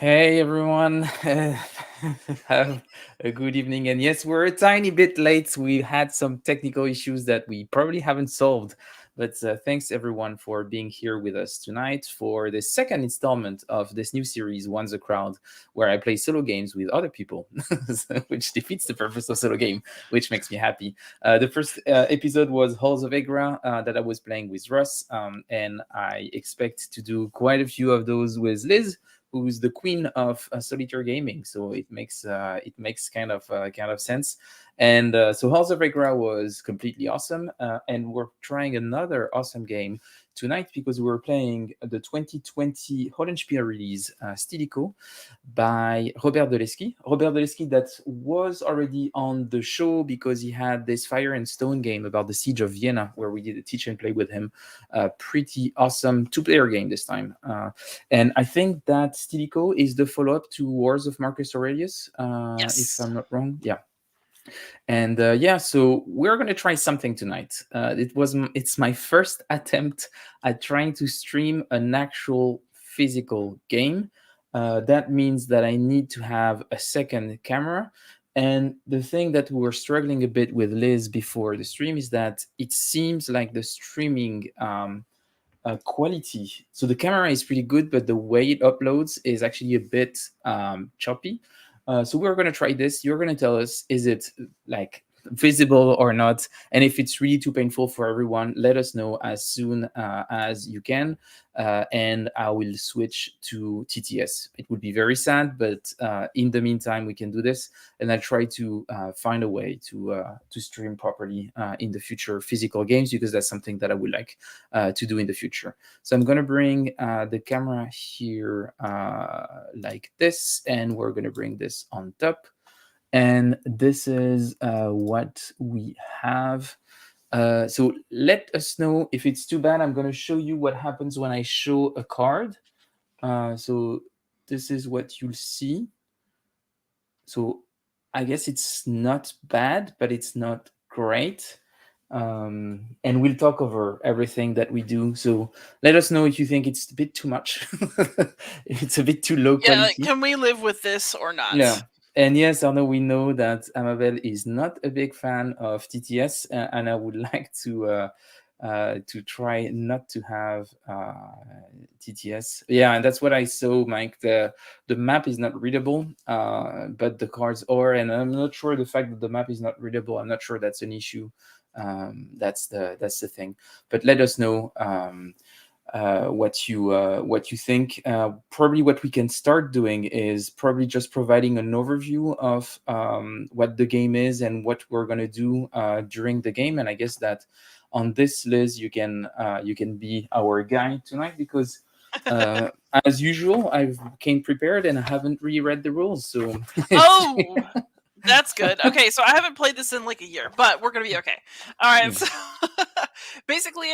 Hey everyone, have a good evening. And yes, we're a tiny bit late. We had some technical issues that we probably haven't solved. But thanks everyone for being here with us tonight for the second installment of this new series, One's a Crowd, where I play solo games with other people, which defeats the purpose of solo game, which makes me happy. The first episode was Halls of Agra that I was playing with Russ, and I expect to do quite a few of those with Liz, who's the queen of solitaire gaming. So it makes kind of sense. And so Halls of Regra was completely awesome, and we're trying another awesome game tonight because we're playing the 2020 Hollandspiele release, Stilicho, by Robert DeLeskie. Robert DeLeskie that was already on the show because he had this Fire and Stone game about the siege of Vienna, where we did a teach and play with him. Pretty awesome two-player game this time. And I think that Stilicho is the follow-up to Wars of Marcus Aurelius, if Yes. I'm not wrong. Yeah. And yeah, so we're gonna try something tonight. It's my first attempt at trying to stream an actual physical game. That means that I need to have a second camera. And the thing that we were struggling a bit with Liz before the stream is that it seems like the streaming quality. So the camera is pretty good, but the way it uploads is actually a bit choppy. So we're going to try this. You're going to tell us, is it like visible or not? And if it's really too painful for everyone, let us know as soon as you can. And I will switch to TTS. It would be very sad, but in the meantime, we can do this. And I'll try to find a way to stream properly in the future physical games, because that's something that I would like to do in the future. So I'm going to bring the camera here like this, and we're going to bring this on top. And this is what we have. So let us know if it's too bad. I'm going to show you what happens when I show a card. So this is what you'll see. So I guess it's not bad, but it's not great. And we'll talk over everything that we do. So let us know if you think it's a bit too much, if it's a bit too low Yeah, like, quality. can we live with this or Yeah. not? And yes, Arno, we know that Amabel is not a big fan of TTS, and I would like to try not to have TTS. Yeah, and that's what I saw, Mike. The map is not readable, but the cards are, and I'm not sure the fact that the map is not readable. I'm not sure that's an issue. That's the thing. But let us know. What you think. Probably what we can start doing is probably just providing an overview of what the game is and what we're gonna do during the game. And I guess that on this list you can be our guide tonight, because uh, as usual I've came prepared and I haven't reread the rules. So it's Oh, that's good. Okay, so I haven't played this in like a year, but we're gonna be okay. All right. yeah. So basically,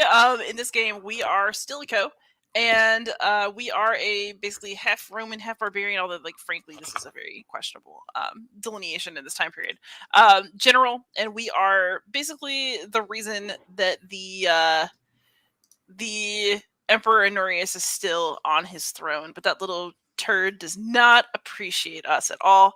in this game, we are Stilicho, and we are a basically half Roman, half barbarian. Although, like, frankly, this is a very questionable delineation in this time period. General, and we are basically the reason that the Emperor Honorius is still on his throne, but that little turd does not appreciate us at all.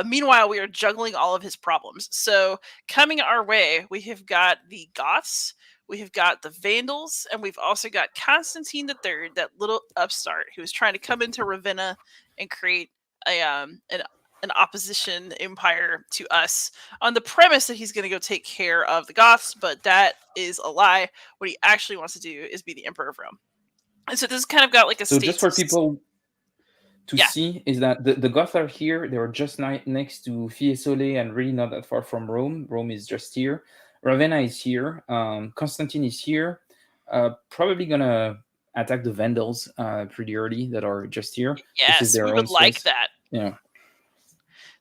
Meanwhile, we are juggling all of his problems. So, coming our way, we have got the Goths, we have got the Vandals, and we've also got Constantine III, that little upstart who is trying to come into Ravenna and create an opposition empire to us on the premise that he's going to go take care of the Goths, but that is a lie. What he actually wants to do is be the Emperor of Rome. And so this has kind of got like a So just states for of people to yeah. see is that the Goths are here. They are just next to Fiesole and really not that far from Rome. Rome is just here. Ravenna is here. Constantine is here. Probably gonna attack the Vandals pretty early that are just here. This is Yes, we their own would like space. that. Yeah.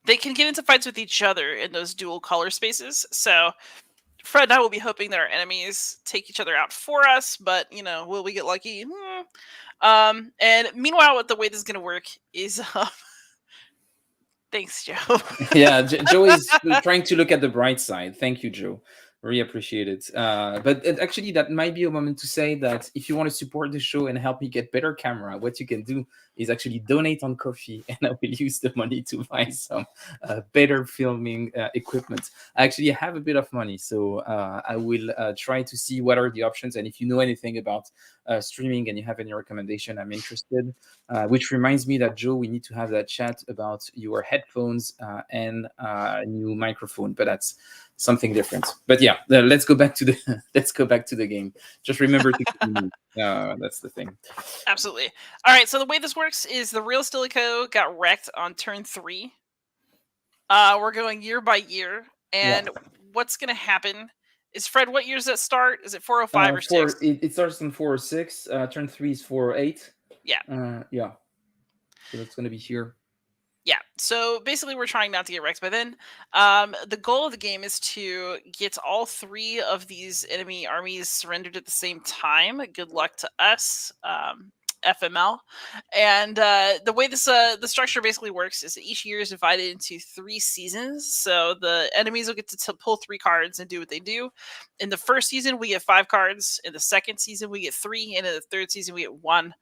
They can get into fights with each other in those dual color spaces. So Fred and I will be hoping that our enemies take each other out for us, but will we get lucky? And meanwhile, what the way this is going to work is, thanks, Joe. Yeah, Joe is trying to look at the bright side. Thank you, Joe. Really appreciate it. But actually, that might be a moment to say that if you want to support the show and help me get better camera, what you can do is actually donate on coffee, and I will use the money to buy some better filming equipment. I actually have a bit of money, so I will try to see what are the options. And if you know anything about streaming and you have any recommendation, I'm interested. Which reminds me that, Joe, we need to have that chat about your headphones and new microphone, but that's something different. But yeah, let's go back to the let's go back to the game. Just remember to keep me. That's the thing. Absolutely. All right. So the way this works is the real Stilicho got wrecked on turn 3. We're going year by year, and what's going to happen is, Fred, what years does it start? Is it 405 or 6? It starts on 406. Turn 3 is 408. Yeah. Yeah. So that's going to be here. Yeah, so basically we're trying not to get wrecked by then. The goal of the game is to get all 3 of these enemy armies surrendered at the same time. Good luck to us, FML. And the way this the structure basically works is that each year is divided into 3 seasons. So the enemies will get to pull 3 cards and do what they do. In the first season, we get 5 cards. In the second season, we get 3. And in the third season, we get 1.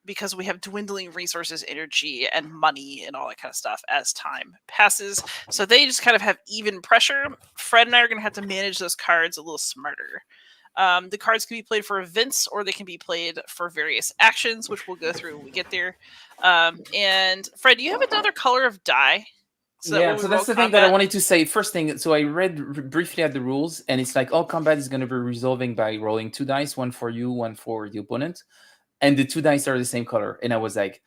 Because we have dwindling resources, energy, and money, and all that kind of stuff as time passes. So they just kind of have even pressure. Fred and I are going to have to manage those cards a little smarter. The cards can be played for events, or they can be played for various actions, which we'll go through when we get there. And Fred, do you have another color of die? So that's the thing that I wanted to say. First thing, so I read briefly at the rules, and it's like all combat is going to be resolving by rolling 2 dice, 1 for you, 1 for the opponent. And the 2 dice are the same color. And I was like,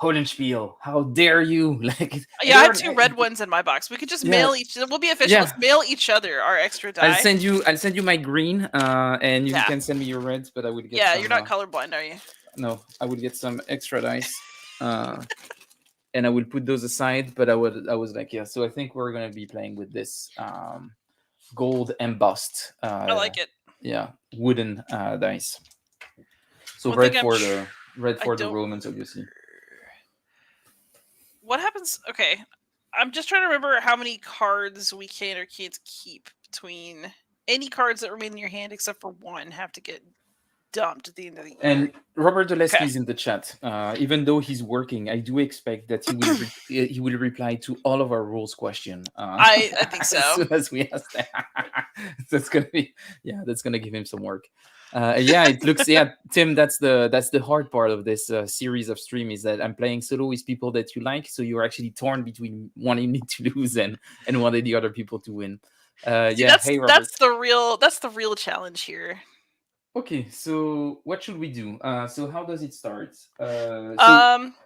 Hollandspiele, how dare you? Like, yeah, I have 2 red ones in my box. We could just mail each. We'll be official. Let's mail each other our extra die. I'll send you my green, and you can send me your reds. But I would get. Yeah, you're not colorblind, are you? No, I would get some extra dice, and I will put those aside. But I was like, yeah. So I think we're gonna be playing with this gold embossed. I like it. Yeah, wooden dice. So red for the Romans, obviously. What happens? Okay, I'm just trying to remember how many cards we can or can't keep between any cards that remain in your hand, except for 1, have to get dumped at the end of the year. And Robert DeLeskie is in the chat. Even though he's working, I do expect that he will reply to all of our rules question. I think so. As soon as we ask that. That's gonna give him some work. It looks Tim, that's the hard part of this series of stream, is that I'm playing solo with people that you like, so you're actually torn between wanting me to lose and wanting the other people to win. Hey Robert. That's the real challenge here. Okay, so what should we do? So how does it start?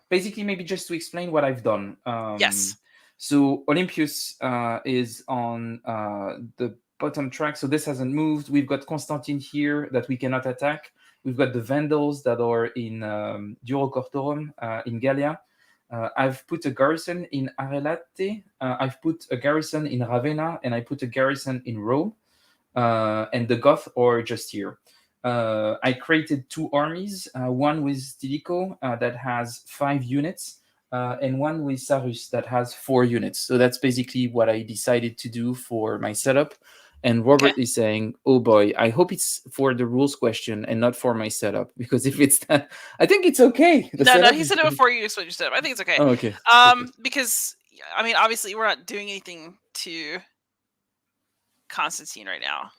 Basically, maybe just to explain what I've done. Yes. So Olympus is on the bottom track, so this hasn't moved. We've got Constantine here that we cannot attack. We've got the Vandals that are in Duro Cortorum in Gallia. I've put a garrison in Arelate. I've put a garrison in Ravenna, and I put a garrison in Rome. And the Goths are just here. I created 2 armies, one with Stilicho that has 5 units, and one with Sarus that has 4 units. So that's basically what I decided to do for my setup. And Robert is saying, oh boy, I hope it's for the rules question and not for my setup. Because if it's that, I think it's okay. No, he said it before you explained your setup. I think it's okay. Oh, okay. Because, I mean, obviously we're not doing anything to Constantine right now.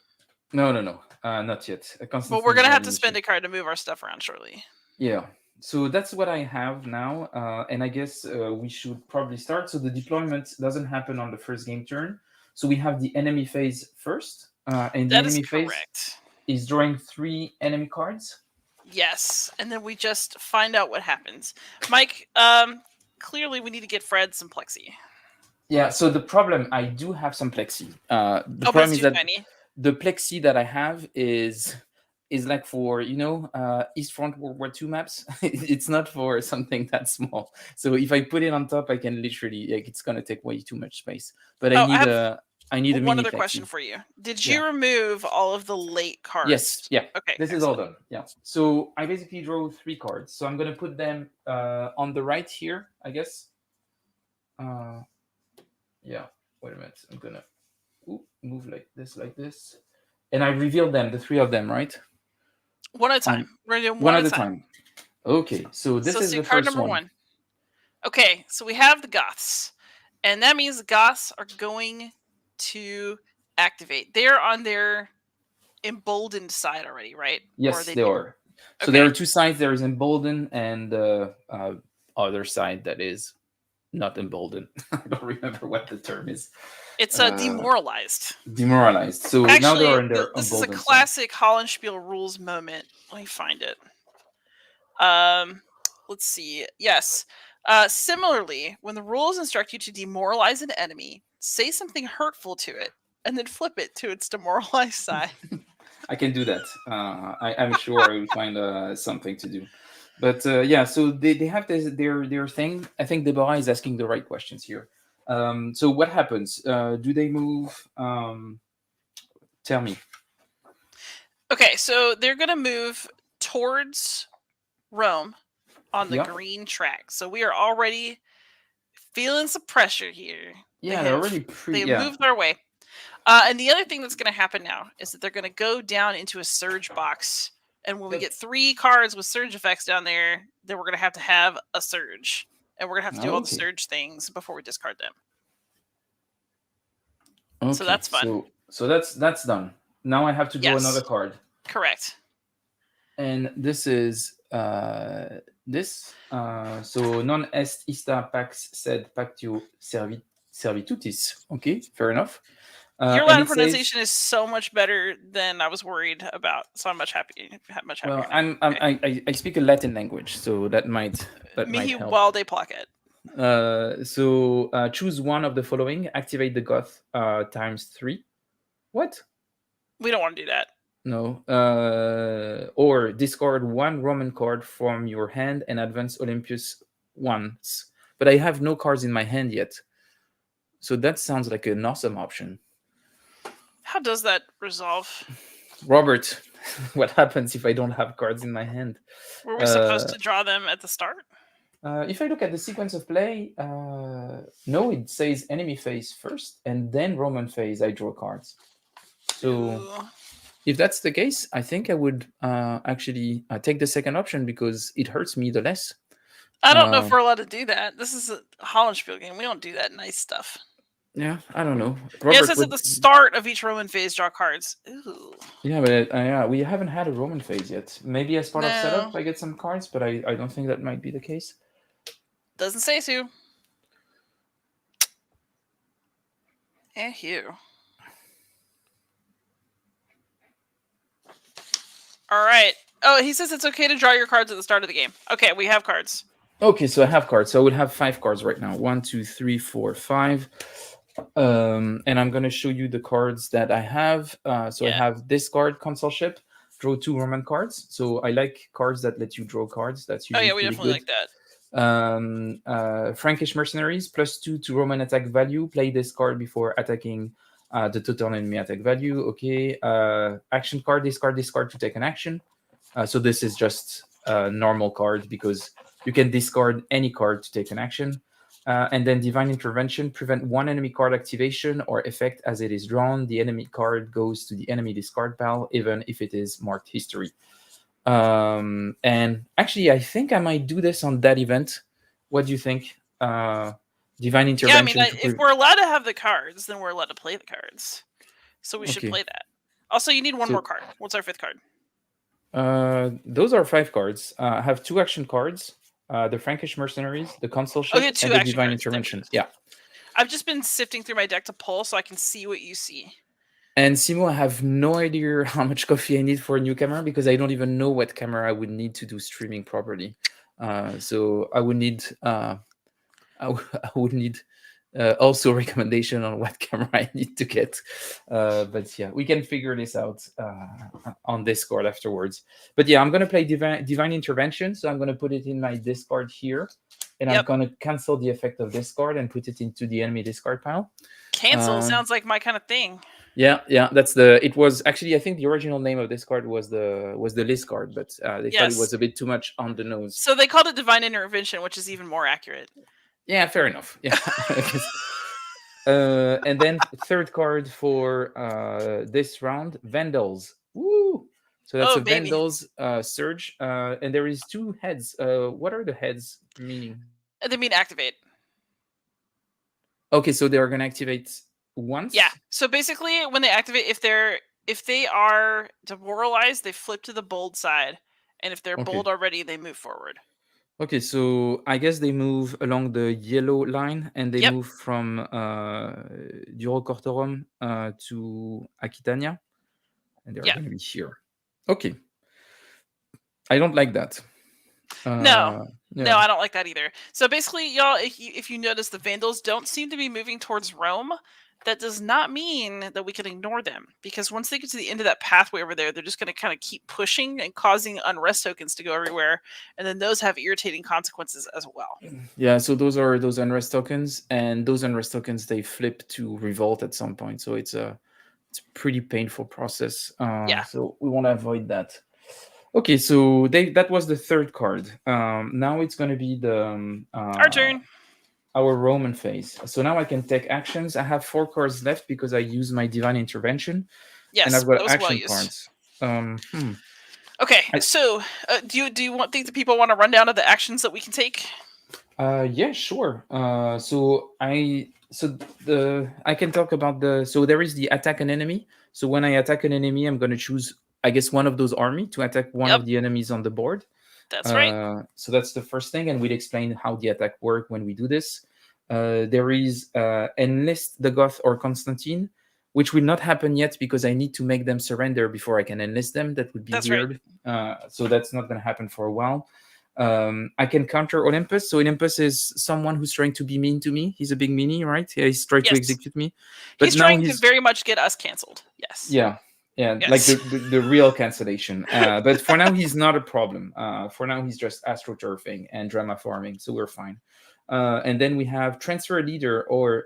No, not yet. But we're going to have to spend a card to move our stuff around shortly. Yeah. So that's what I have now. And I guess we should probably start. So the deployment doesn't happen on the first game turn. So we have the enemy phase first. And the enemy phase is drawing 3 enemy cards. Yes. And then we just find out what happens. Mike, clearly we need to get Fred some plexi. Yeah. So the problem, I do have some plexi. The problem is that the plexi that I have is like for, East Front World War II maps. It's not for something that small. So if I put it on top, I can literally, it's going to take way too much space. But I need a one mini other plexi. question for you. Did you remove all of the late cards? Yes. Yeah. Okay. This is all done. Yeah. So I basically draw 3 cards. So I'm going to put them on the right here, I guess. Yeah. Wait a minute. I'm going to move like this. And I reveal them, the 3 of them, right? One at a time. One at a time. Okay, so So this let's is do the card first number one. 1. Okay, so we have the Goths. And that means the Goths are going to activate. They're on their emboldened side already, right? Or are Yes, they they are. So there okay. are two sides. There is emboldened and the other side that is not emboldened. I don't remember what the term is. It's Uh, demoralized. Demoralized. So now they're Actually, on their this is a emboldened side. classic Hollandspiele rules moment. Let me find it. Let's see. Yes. Similarly, when the rules instruct you to demoralize an enemy, say something hurtful to it, and then flip it to its demoralized side. I can do that. I'm sure I will find something to do. But yeah, so they have this their thing. I think Deborah is asking the right questions here. So what happens? Do they move? Tell me. Okay, so they're gonna move towards Rome on the Yeah, green track. So we are already feeling some pressure here. yeah, they're already pretty. They've Yeah, moved their way. And the other thing that's going to happen now is that they're going to go down into a surge box. And when we get 3 cards with surge effects down there, then we're going to have a surge. And we're going to have to do all the okay, surge things before we discard them. So okay. that's fun. So that's done. Now I have to draw another Yes, card, correct. and this is this. So non est ista pax sed pactio servitutis. Okay, fair enough. Your And Latin it says, pronunciation is so much better than I was worried about. So I'm much happier. well, Now. I speak a Latin language, so that might Mihi help. Walde Pocket. So choose one of the following. Activate the Goth ×3. What? We don't want to do that. No. Or discard one Roman card from your hand and advance Olympus once. But I have no cards in my hand yet. So that sounds like an awesome option. How does that resolve? Robert, what happens if I don't have cards in my hand? Were we supposed to draw them at the start? If I look at the sequence of play, no, it says enemy phase first, and then Roman phase, I draw cards. So Ooh. if that's the case, I think I would actually take the second option because it hurts me the less. I don't know if we're allowed to do that. This is a Hollandspiele game. We don't do that nice stuff. Yeah, I don't know. Robert, it says at the start of each Roman phase, draw cards. Ooh. Yeah, but yeah, we haven't had a Roman phase yet. Maybe as part of setup, I get some cards, but I don't think that might be the case. Doesn't say so. Ew. All right. Oh, he says it's okay to draw your cards at the start of the game. Okay, we have cards. Okay, so I have cards. So I would have 5 cards right now. 1, 2, 3, 4, 5. And I'm going to show you the cards that I have. I have this card, Consulship. Draw 2 Roman cards. So I like cards that let you draw cards. That's usually we definitely good. Like that. Frankish Mercenaries, +2 to Roman attack value. Play this card before attacking the total enemy attack value. Okay. Action card, discard this card to take an action. So this is just a normal card because you can discard any card to take an action. And then Divine Intervention, prevent one enemy card activation or effect as it is drawn. The enemy card goes to the enemy discard pile, even if it is marked history. And actually, I think I might do this on that event. What do you think? Divine Intervention. Yeah, I mean, if we're allowed to have the cards, then we're allowed to play the cards. So we should play that. Also, you need one more card. What's our 5th card? Those are 5 cards. I have 2 action cards. The Frankish Mercenaries, the Consulship, and the Divine Intervention. Yeah. I've just been sifting through my deck to pull so I can see what you see. And Simo, I have no idea how much coffee I need for a new camera because I don't even know what camera I would need to do streaming properly. So I would need also a recommendation on what camera I need to get. But yeah, we can figure this out on Discord afterwards. But yeah, I'm going to play Divine Intervention. So I'm going to put it in my discard here. And I'm going to cancel the effect of discard and put it into the enemy discard pile. Cancel sounds like my kind of thing. Yeah, that's it was actually, I think the original name of this card was the list card, but they thought it was a bit too much on the nose. So they called it Divine Intervention, which is even more accurate. Yeah, fair enough. Yeah. And then 3rd card for this round, Vandals. Woo! So that's Oh, a baby. Vandals surge, and there is two heads. What are the heads meaning? They mean activate. Okay, so they are gonna activate once. Yeah. So basically, when they activate, if they are demoralized, they flip to the bold side, and if they're bold Okay. already, they move forward. Okay, so I guess they move along the yellow line, and they Yep. move from Duro Cortorum to Aquitania, and they are Yeah. gonna be here. Okay, I don't like that. No. No, Yeah. I don't like that either. So basically, y'all, if you notice, the Vandals don't seem to be moving towards Rome. That does not mean that we can ignore them, because once they get to the end of that pathway over there, they're just going to kind of keep pushing and causing unrest tokens to go everywhere, and then those have irritating consequences as well. Yeah, so those are those unrest tokens, and those unrest tokens they flip to revolt at some point. So it's a pretty painful process. Yeah. So we want to avoid that. Okay, so that was the third card. Now it's going to be Our turn. our Roman phase. So now I can take actions. I have 4 cards left because I use my divine intervention, and Yes, I've got that was well action used. cards. Okay, I- so do you think the people want to run down to the actions that we can take? Yeah, sure. I can talk about there is the attack an enemy. So when I attack an enemy, I'm going to choose, I guess, one of those army to attack one Yep, of the enemies on the board. that's right. So that's the first thing, and we'll explain how the attack work when we do this. There is enlist the Goth or Constantine, which will not happen yet because I need to make them surrender before I can enlist them. That would be That's right. weird. So that's not going to happen for a while. I can counter Olympus. So Olympus is someone who's trying to be mean to me. He's a big meanie, right? Yeah, he's trying to Yes. execute me. But He's now trying to very much get us canceled. Yes. yeah, like Yes. the real cancellation. But for now, he's not a problem. For now, he's just astroturfing and drama farming, so we're fine. And then we have transfer leader or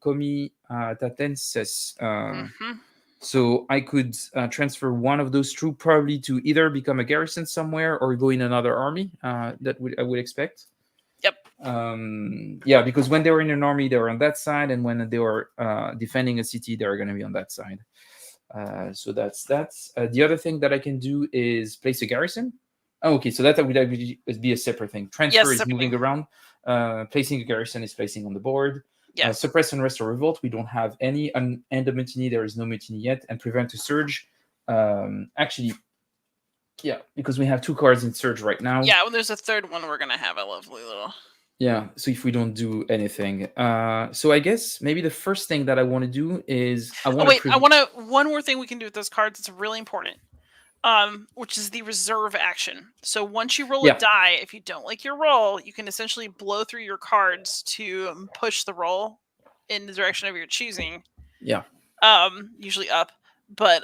comitatenses. Mhm. So I could transfer one of those troops probably to either become a garrison somewhere or go in another army. I would expect. Yep. Yeah, because when they were in an army, they were on that side, and when they were defending a city, they are going to be on that side. So that's the other thing that I can do is place a garrison. Oh, okay, so that would be a separate thing. Transfer is moving around. Placing a garrison is placing on the board. Yeah. Suppress unrest or revolt. We don't have any. End a mutiny. There is no mutiny yet. And prevent a surge. Actually, yeah, because we have 2 cards in surge right now. Yeah, when there's a third one, we're gonna have a lovely little. Yeah, so if we don't do anything, so I guess maybe the first thing that I want to do is I want to. One more thing we can do with those cards. It's really important. Which is the reserve action. So once you roll a die, if you don't like your roll, you can essentially blow through your cards to push the roll in the direction of your choosing. Yeah. Usually up, but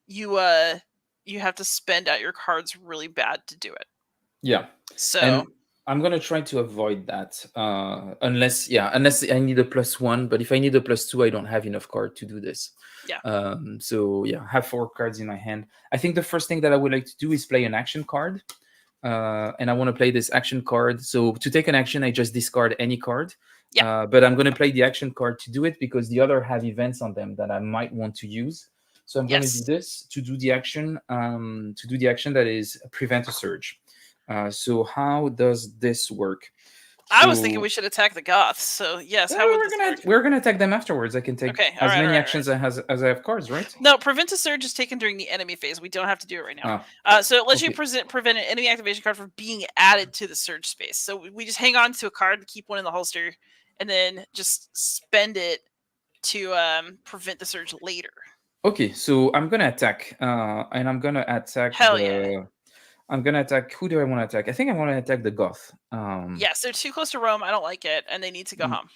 you have to spend out your cards really bad to do it. Yeah. So and I'm gonna try to avoid that, unless I need a +1. But if I need a +2, I don't have enough card to do this. Yeah. So yeah, I have 4 cards in my hand. I think the first thing that I would like to do is play an action card, and I want to play this action card. So to take an action, I just discard any card. Yeah. But I'm gonna play the action card to do it because the other have events on them that I might want to use. So I'm gonna do this to do the action. That is prevent a surge. So how does this work? I was thinking we should attack the Goths. So yes, how would we're gonna attack them afterwards. I can take as many actions as I have cards, right? No, prevent a surge is taken during the enemy phase. We don't have to do it right now. So it lets you prevent an enemy activation card from being added to the surge space. So we just hang on to a card, keep one in the holster, and then just spend it to prevent the surge later. Okay, so I'm gonna attack, and I'm gonna attack. I'm gonna attack. Who do I want to attack? I think I want to attack the Goth. Yes, they're too close to Rome. I don't like it, and they need to go home.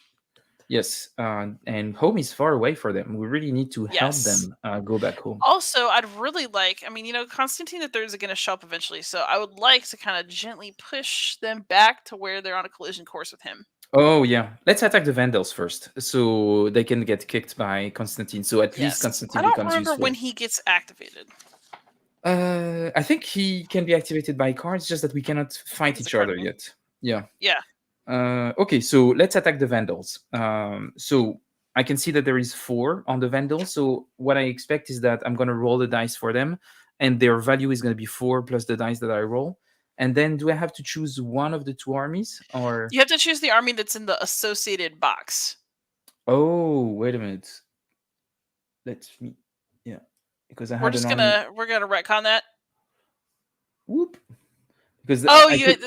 Yes, and home is far away for them. We really need to help them go back home. Also, I'd really like. I mean, Constantine III is going to show up eventually, so I would like to kind of gently push them back to where they're on a collision course with him. Oh yeah, let's attack the Vandals first, so they can get kicked by Constantine. So at least Constantine becomes useful. I don't remember when he gets activated. I think he can be activated by cards, just that we cannot fight each other yet. Yeah. Yeah. Okay, so let's attack the Vandals. So I can see that there is 4 on the Vandals. So what I expect is that I'm going to roll the dice for them. and their value is going to be 4 plus the dice that I roll. And then do I have to choose one of the two armies, or? You have to choose the army that's in the associated box. Oh, wait a minute. Let me, yeah, because I We're had an just army. we're gonna retcon that. Whoop. Because Oh, I could,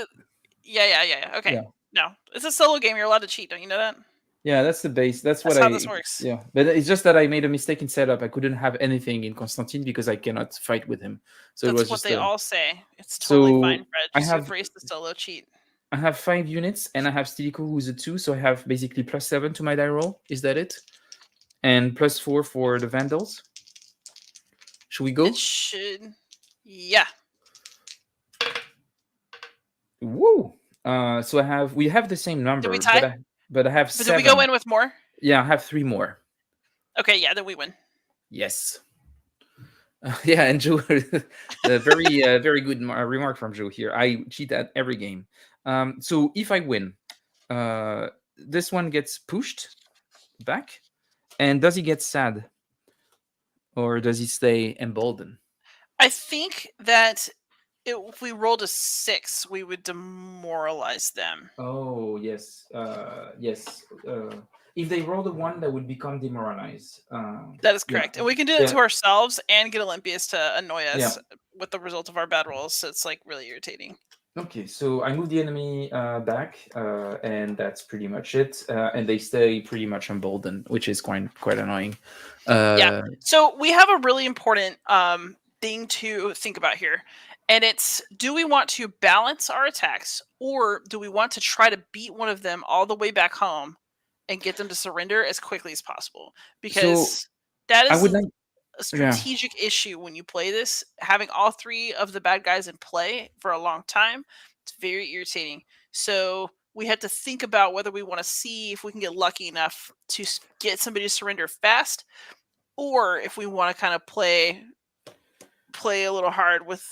yeah. Okay. yeah, No, it's a solo game. You're allowed to cheat. Don't you know that? yeah, that's the base. That's what That's how this I, works. yeah. But it's just that I made a mistake in setup. I couldn't have anything in Constantine because I cannot fight with him. So it That's was what just they a. all say. It's totally fine, So Fred. I Just have embrace the solo cheat. I have 5 units, and I have Stilicho, who's a 2, so I have basically +7 to my die roll. Is that it? And +4 for the Vandals. Should we It go? should. Yeah. Woo! So we have the same Did we number, tie? but I have But did we go 7. in with more? Yeah, I have 3 more. Okay, yeah, then we win. Yes. Yeah, and Joe, very good remark from Joe here. I cheat at every game. So if I win, this one gets pushed back, and does he get sad, or does he stay emboldened? I think that if we rolled a 6, we would demoralize them. Oh yes, yes. If they roll the 1, that would become demoralized. That is Yeah, correct. And we can do it yeah, to ourselves and get Olympius to annoy yeah. us with the result of our bad rolls. So it's like really irritating. Okay, so I move the enemy back, and that's pretty much it. And they stay pretty much emboldened, which is quite annoying. Yeah. So we have a really important thing to think about here. And it's, do we want to balance our attacks, or do we want to try to beat one of them all the way back home and get them to surrender as quickly as possible? So Because that I is would like, a yeah. strategic issue when you play this. Having all 3 of the bad guys in play for a long time, it's very irritating. So we have to think about whether we want to see if we can get lucky enough to get somebody to surrender fast, or if we want to kind of play a little hard with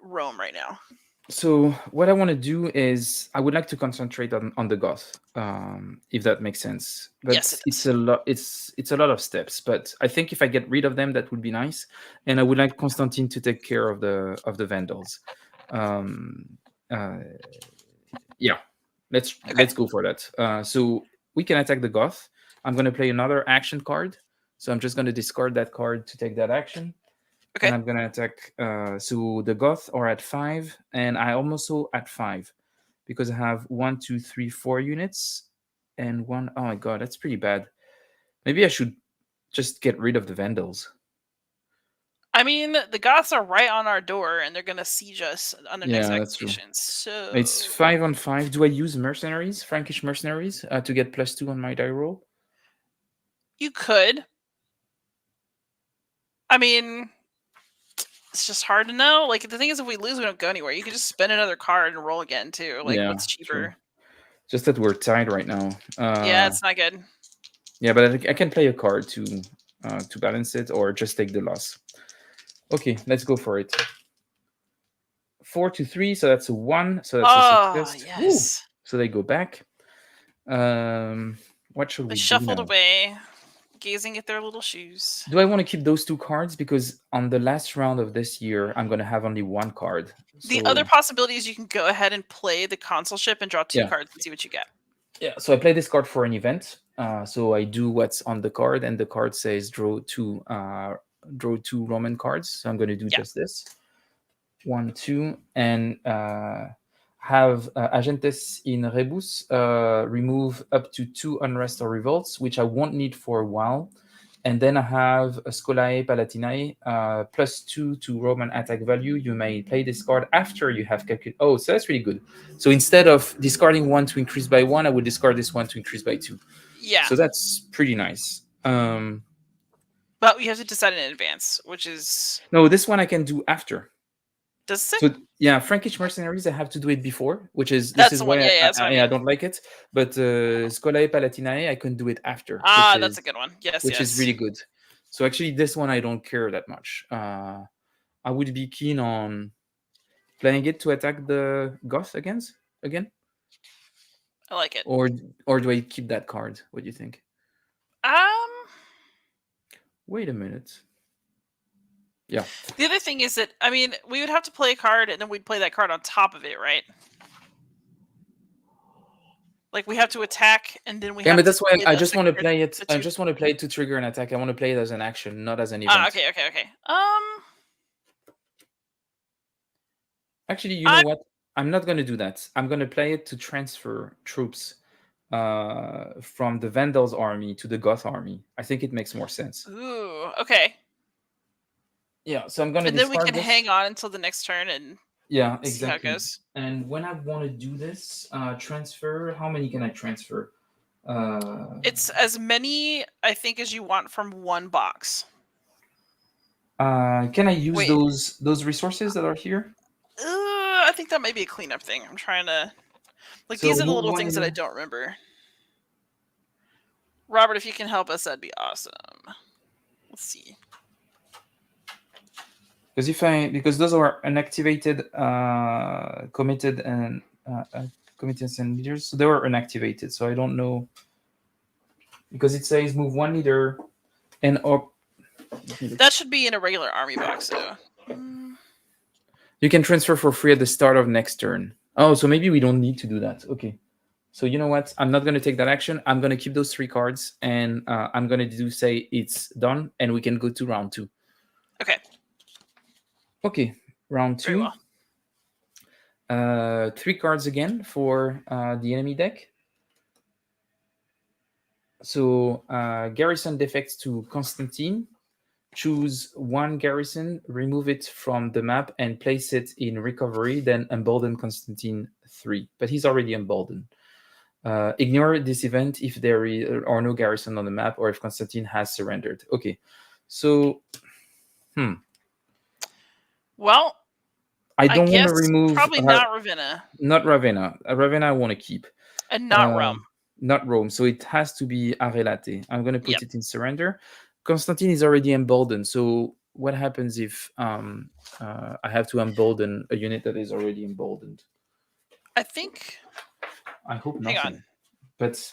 Rome right now. So what I want to do is I would like to concentrate on the Goth, if that makes sense. Yes, But it it's does. a lot. It's a lot of steps. But I think if I get rid of them, that would be nice. And I would like Constantine to take care of the Vandals. Um, uh, yeah, let's go for that. So we can attack the Goth. I'm going to play another action card. So I'm just going to discard that card to take that action. Okay. And I'm gonna attack. So the Goth are at 5, and I am also at 5 because I have 1, 2, 3, 4 units, and one. Oh my god, that's pretty bad. Maybe I should just get rid of the Vandals. I mean, the Goths are right on our door, and they're going to siege us on their next Yeah, that's true. activation. So It's 5 on 5. Do I use mercenaries, Frankish mercenaries, to get +2 on my die roll? you could. I mean, it's just hard to know. Like, the thing is, if we lose, we don't go anywhere. You could just spend another card and roll again too. Like, Yeah, what's true. cheaper? Just that we're tied right now. Yeah, it's not good. Yeah, but I can play a card to balance it, or just take the loss. Okay, let's go for it. 4 to 3, so that's a 1. So that's a success. Woo! Yes. So they go back. What should They we do shuffled now? away, gazing at their little shoes. Do I want to keep those 2 cards? Because on the last round of this year, I'm going to have only 1 card. The So other possibility is you can go ahead and play the consulship and draw 2 yeah, cards and see what you get. yeah. So I play this card for an event. So I do what's on the card, and the card says draw 2 Roman cards. So I'm going to do just this. 1, 2, and have agentes in rebus, remove up to 2 unrest or revolts, which I won't need for a while. And then I have a Scholae Palatinae, +2 to Roman attack value. You may play this card after you have calculated. Oh, so that's really good. So instead of discarding 1 to increase by 1, I would discard this 1 to increase by 2. Yeah. So that's pretty nice. But we have to decide in advance, which is... No, this one I can do after. Does it? So yeah, Frankish mercenaries, I have to do it before, which is That's this is the one. why Yeah, that's what I I mean. don't like it. But Scholae Palatinae, I can do it after. That's a good one. Yes, which is really good. So actually, this one I don't care that much. I would be keen on playing it to attack the Goth again. I like it. Or do I keep that card? What do you think? Um, Wait a minute. Yeah. The other thing is that, I mean, we would have to play a card and then we'd play that card on top of it, right? Like we have to attack and then we Yeah, have but to that's why play I the just want to second card, play it. the I two. just want to play it to trigger an attack. I want to play it as an action, not as an event. Okay. Actually, you know I what? I'm not going to do that. I'm going to play it to transfer troops from the Vandals army to the Goth army. I think it makes more sense. ooh, okay. Yeah, so I'm going to And then we discard can this. hang on until the next turn and Yeah, see how it exactly. goes. And when I want to do this transfer, how many can I transfer? It's as many, I think, as you want from one box. Can I use Wait. those resources that are here? I think that might be a cleanup thing. I'm trying to... Like, So these are the move little one things that I leader. don't remember. Robert, if you can help us, that'd be awesome. Let's see. Because those are unactivated committed and committees and leaders, so they were unactivated. So I don't know, because it says move one leader and up. That should be in a regular army box, though. You can transfer for free at the start of next turn. Oh, so maybe we don't need to do that. Okay. So you know what? I'm not going to take that action. I'm going to keep those 3 cards, and I'm going to say it's done, and we can go to round 2. Okay. Okay, round 2. Very well. 3 cards again for the enemy deck. So garrison defects to Constantine. Choose 1 garrison, remove it from the map, and place it in recovery. Then embolden Constantine 3. But he's already emboldened. Ignore this event if there are no garrison on the map or if Constantine has surrendered. Okay, so Well, I don't want to guess remove probably not Ravenna. Not Ravenna. Ravenna I want to keep. And not Rome. Not Rome. So it has to be Arelate. I'm going to put Yep. it in surrender. Constantine is already emboldened. So what happens if I have to embolden a unit that is already emboldened? I think... I hope nothing. Hang on. But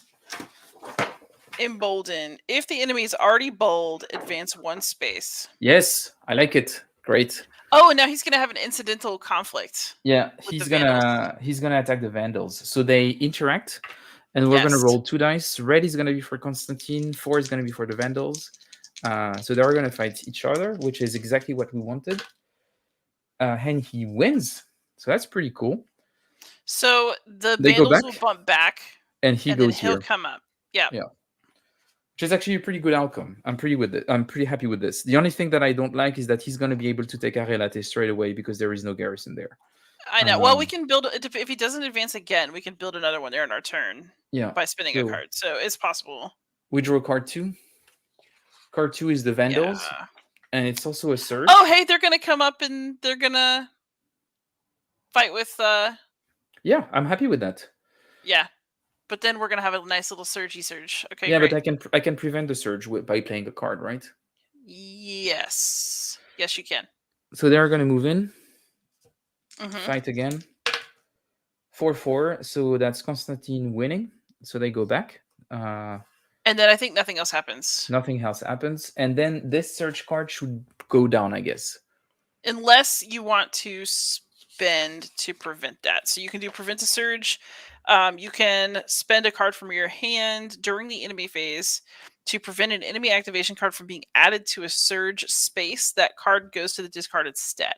embolden. If the enemy is already bold, advance 1 space. Yes, I like it. Great. Oh, and now he's gonna have an incidental conflict. Yeah, he's gonna attack the Vandals. So they interact, and we're gonna roll 2 dice. Red is gonna be for Constantine. 4 is gonna be for the Vandals. So they're gonna fight each other, which is exactly what we wanted. And he wins. So that's pretty cool. So the Vandals will bump back, and he goes he'll here. come up. Yeah. Which is actually a pretty good outcome. I'm pretty happy with this. The only thing that I don't like is that he's going to be able to take Arelate straight away because there is no garrison there. I know. Well, we can build... If he doesn't advance again, we can build another one there in our turn. Yeah. By spinning a card. So it's possible. We draw card 2. Card 2 is the Vandals. Yeah. And it's also a surge. Oh, hey, they're going to come up and they're going to fight with... Yeah, I'm happy with that. Yeah. But then we're going to have a nice little surge. Okay, yeah, great. But I can prevent the surge by playing a card, right? Yes. Yes, you can. So they're going to move in. Fight again. 4-4. So that's Constantine winning. So they go back. And then I think nothing else happens. Nothing else happens. And then this surge card should go down, I guess. Unless you want to spend to prevent that. So you can do prevent a surge. You can spend a card from your hand during the enemy phase to prevent an enemy activation card from being added to a surge space. That card goes to the discard instead.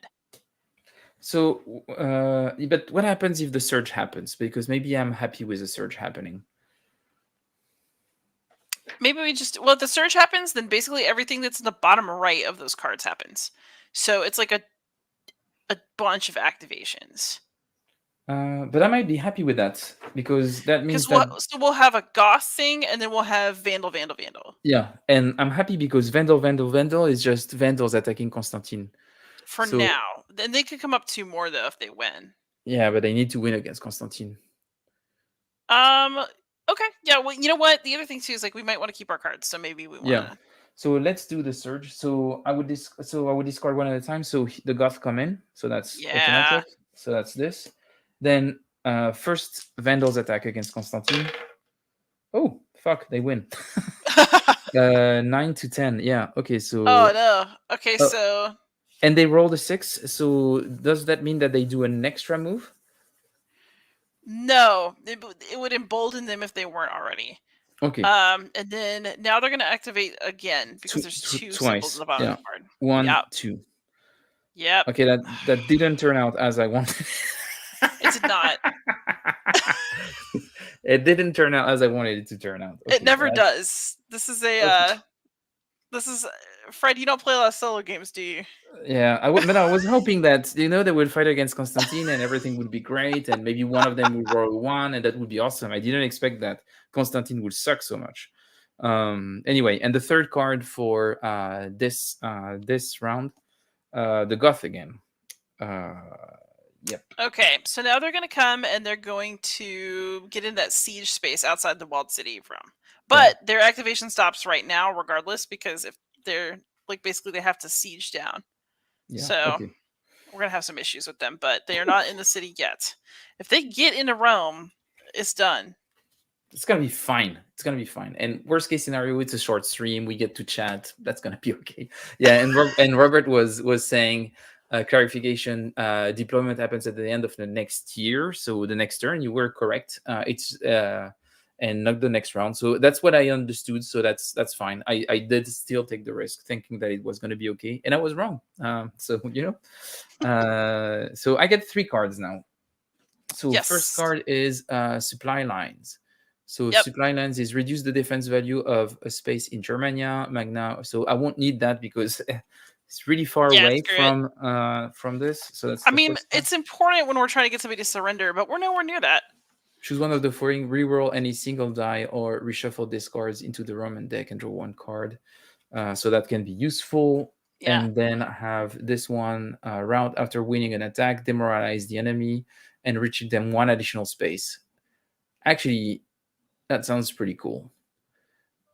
So, but what happens if the surge happens? Because maybe I'm happy with the surge happening. Maybe we just... Well, if the surge happens, then basically everything that's in the bottom right of those cards happens. So it's like a bunch of activations. But I might be happy with that because that means so we'll have a Goth thing and then we'll have Vandal. Yeah, and I'm happy because Vandal is just Vandals attacking Constantine. For now. Then they could come up 2 more though if they win. Yeah, but they need to win against Constantine. Okay. Yeah, well, you know what? The other thing too is like we might want to keep our cards, so maybe we want to... Yeah. So let's do the surge. So I would discard 1 at a time. So the Goth come in. So that's automatic. So that's this. Then first Vandals attack against Constantine. Oh, fuck, they win. 9-10. Yeah. Okay, so... Oh, no. Okay, so... And they rolled a 6. So does that mean that they do an extra move? No, it would embolden them if they weren't already. Okay. And then now they're going to activate again because there's two symbols in Twice. the bottom of Yeah. the card. 1, Yep. 2. Yep. Okay, that didn't turn out as I wanted. It did not. It didn't turn out as I wanted it to turn out. It Okay, never does. This is okay. Fred, you don't play a lot of solo games, do you? Yeah, but I was hoping that they would fight against Constantine and everything would be great, and maybe one of them would roll 1, and that would be awesome. I didn't expect that Constantine would suck so much. Anyway, and the third card for this round, the Goth again. Yep. Okay, so now they're going to come and they're going to get in that siege space outside the walled city from. But their activation stops right now, regardless, because if they're basically they have to siege down. Yeah. So Okay. we're gonna have some issues with them, but they are not in the city yet. If they get into Rome, it's done. It's gonna be fine. It's gonna be fine. And worst case scenario, it's a short stream. We get to chat. That's gonna be okay. Yeah. And Robert was saying clarification. Deployment happens at the end of the next year, so the next turn. You were correct. It's and not the next round. So that's what I understood. So that's fine. I did still take the risk, thinking that it was gonna be okay, and I was wrong. So so I get 3 cards now. So first card is supply lines. So supply lines is reduce the defense value of a space in Germania, Magna. So I won't need that because it's really far away from this. So that's it's important when we're trying to get somebody to surrender, but we're nowhere near that. Choose one of the following: reroll any single die or reshuffle these cards into the Roman deck and draw 1 card. So that can be useful. Yeah. And then have this one round after winning an attack, demoralize the enemy and retreat them 1 additional space. Actually, that sounds pretty cool.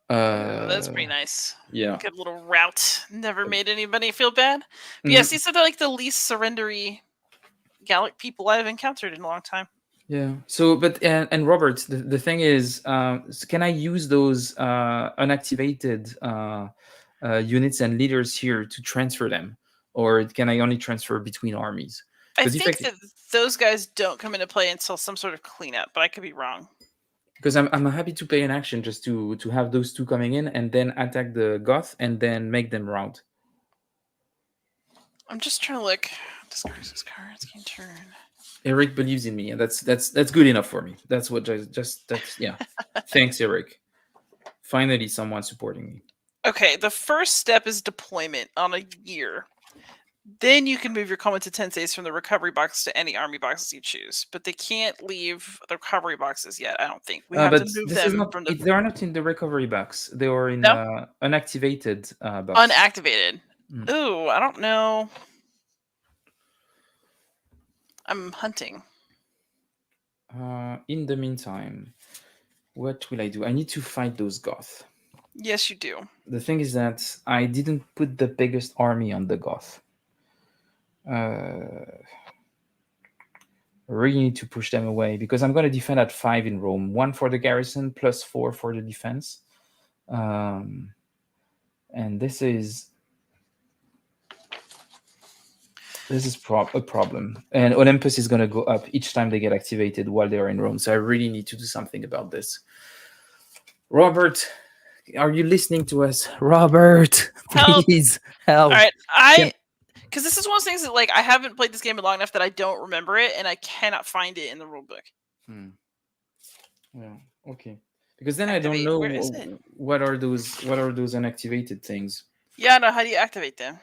That's pretty nice. Yeah. Good little route. Never made anybody feel bad. But yes, these are the least surrendery Gallic people I've encountered in a long time. Yeah. So, but and Robert, the thing is, can I use those unactivated units and leaders here to transfer them, or can I only transfer between armies? I think that those guys don't come into play until some sort of cleanup, but I could be wrong. Because I'm happy to pay an action just to have those 2 coming in and then attack the Goth and then make them rout. I'm just trying to look. Discard these cards. Can turn. Eric believes in me, and that's good enough for me. That's what that's yeah. Thanks, Eric. Finally, someone supporting me. Okay, the first step is deployment on a year. Then you can move your Common to Tenseis from the recovery box to any army boxes you choose. But they can't leave the recovery boxes yet, I don't think. We have to move them from the... They are not in the recovery box. They are in unactivated box. Unactivated. Ooh, I don't know. I'm hunting. In the meantime, what will I do? I need to fight those Goth. Yes, you do. The thing is that I didn't put the biggest army on the Goth. I really need to push them away because I'm going to defend at 5 in Rome. 1 for the garrison plus 4 for the defense. And this is a problem. And Olympus is going to go up each time they get activated while they are in Rome. So I really need to do something about this. Robert, are you listening to us? Robert, please help. All right, because this is one of those things that I haven't played this game long enough that I don't remember it, and I cannot find it in the rulebook. Yeah. Okay. Because then activate. I don't know what are those unactivated things. Yeah. No. How do you activate them?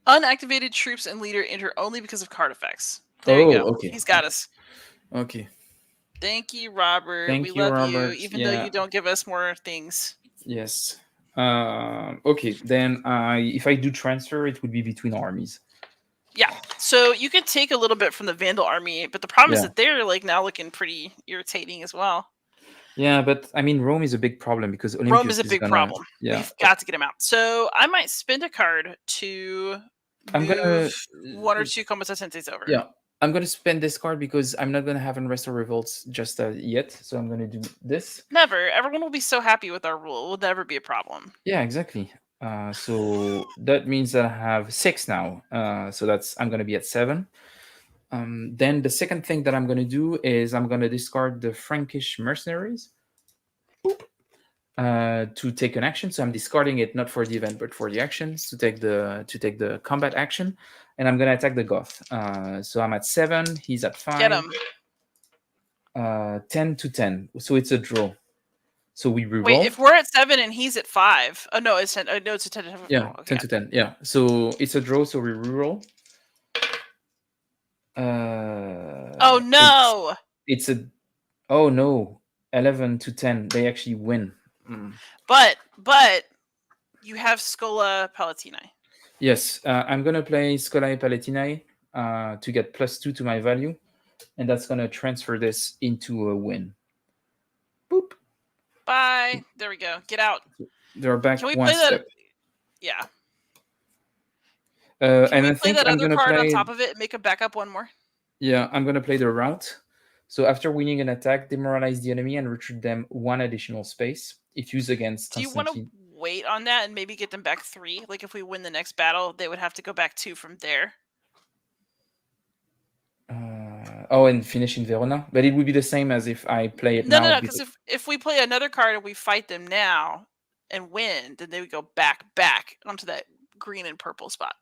Unactivated troops and leader enter only because of card effects. There you go. Okay. He's got us. Okay. Thank you, Robert. We love you, even though you don't give us more things. Yes. Okay. Then if I do transfer, it would be between armies. Yeah. So you could take a little bit from the Vandal army, but the problem is that they're now looking pretty irritating as well. Yeah, but I mean, Rome is a big problem because Olympus Rome is a big problem. Yeah. We've got to get him out. So I might spend a card to move 1 or 2 Common Tenseis over. Yeah. I'm going to spend this card because I'm not going to have Unrest or Revolts just yet. So I'm going to do this. Never. Everyone will be so happy with our rule. It will never be a problem. Yeah, exactly. So that means that I have 6 now. So I'm going to be at 7. Then the second thing that I'm going to do is I'm going to discard the Frankish mercenaries to take an action. So I'm discarding it not for the event but for the actions to take the combat action, and I'm going to attack the Goth. So I'm at 7. He's at 5. Get him. 10 to 10. So it's a draw. So we reroll. Wait, if we're at 7 and he's at 5, oh no, it's 10. No, it's a 10 to 10. Yeah, okay. 10 to 10. Yeah. So it's a draw. So we reroll. Oh no! It's a. Oh no! 11 to 10. They actually win. But you have Scola Palatinae. Yes, I'm gonna play Scolae Palatinae to get +2 to my value, and that's gonna transfer this into a win. Boop. Bye. There we go. Get out. They're back. Can we one play step. that? Yeah. Can and we I play that other card on top of it and make a backup one more? Yeah, I'm gonna play the route. So after winning an attack, demoralize the enemy and retreat them 1 additional space. If used against. Do you want to wait on that and maybe get them back 3? Like if we win the next battle, they would have to go back 2 from there. And finish in Verona, but it would be the same as if I play it now. No, because if we play another card and we fight them now and win, then they would go back onto that green and purple spot.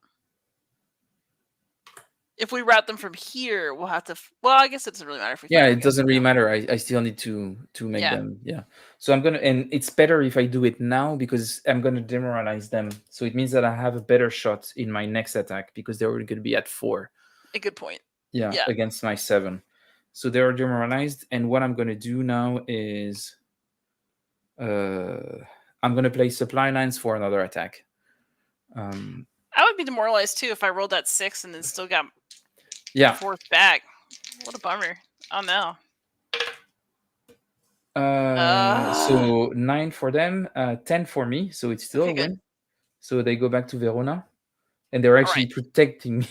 If we route them from here, we'll have to. Well, I guess it doesn't really matter if we. Yeah, it doesn't really matter. I still need to make them. Yeah. So I'm gonna, and it's better if I do it now because I'm gonna demoralize them. So it means that I have a better shot in my next attack because they're going to be at 4. A good point. Yeah, against my 7. So they're demoralized, and what I'm gonna do now is, I'm gonna play supply lines for another attack. I would be demoralized too if I rolled that 6 and then still got. 4th back. What a bummer. Oh no. So 9 for them, 10 for me. So it's still a win. Good. So they go back to Verona, and they're actually protecting me.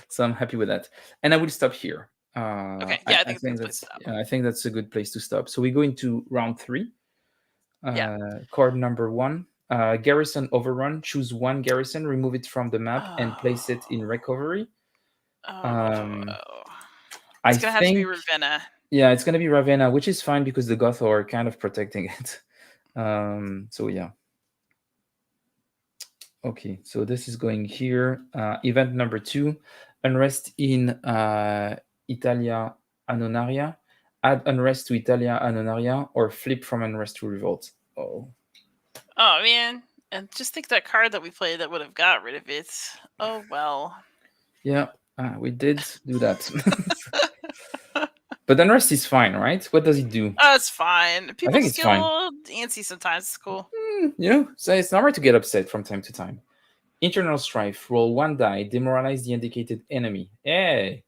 So I'm happy with that. And I will stop here. Okay. Yeah, I think that's a good place to stop. So we go into round 3. Card number 1. Garrison overrun. Choose 1 garrison, remove it from the map, and place it in recovery. It's gonna have to be Ravenna. Yeah, it's gonna be Ravenna, which is fine because the Goths are kind of protecting it. So yeah. Okay, so this is going here. Event number 2, unrest in Italia Annonaria. Add unrest to Italia Annonaria, or flip from unrest to revolt. Oh man, and just think that card that we played that would have got rid of it. Oh well. Yeah. We did do that. But unrest is fine, right? What does it do? Oh, it's fine. People I think it's fine. Antsy sometimes. It's cool. So it's normal to get upset from time to time. Internal strife. Roll 1 die. Demoralize the indicated enemy. Hey.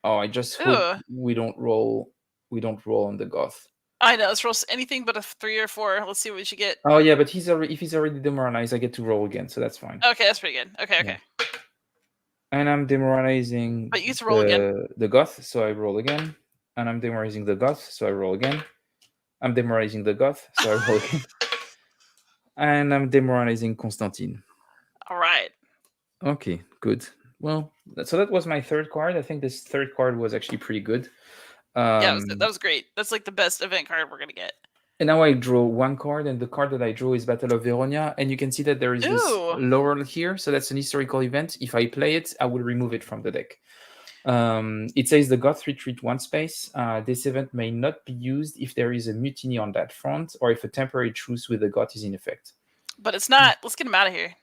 Oh, I just hope we don't roll on the Goth. I know. Let's roll anything but a 3 or 4. Let's see what we should get. Oh yeah, but if he's already demoralized, I get to roll again, so that's fine. Okay, that's pretty good. Okay. Yeah. And I'm demoralizing the Goth, so I roll again. And I'm demoralizing the Goth, so I roll again. I'm demoralizing the Goth, so I roll again. And I'm demoralizing Constantine. All right. Okay, good. Well, so that was my 3rd card. I think this 3rd card was actually pretty good. That was great. That's like the best event card we're going to get. And now I draw 1 card, and the card that I draw is Battle of Verona. And you can see that there is this laurel here. So that's an historical event. If I play it, I will remove it from the deck. It says the Goth retreat 1 space. This event may not be used if there is a mutiny on that front, or if a temporary truce with the Goth is in effect. But it's not. Let's get him out of here.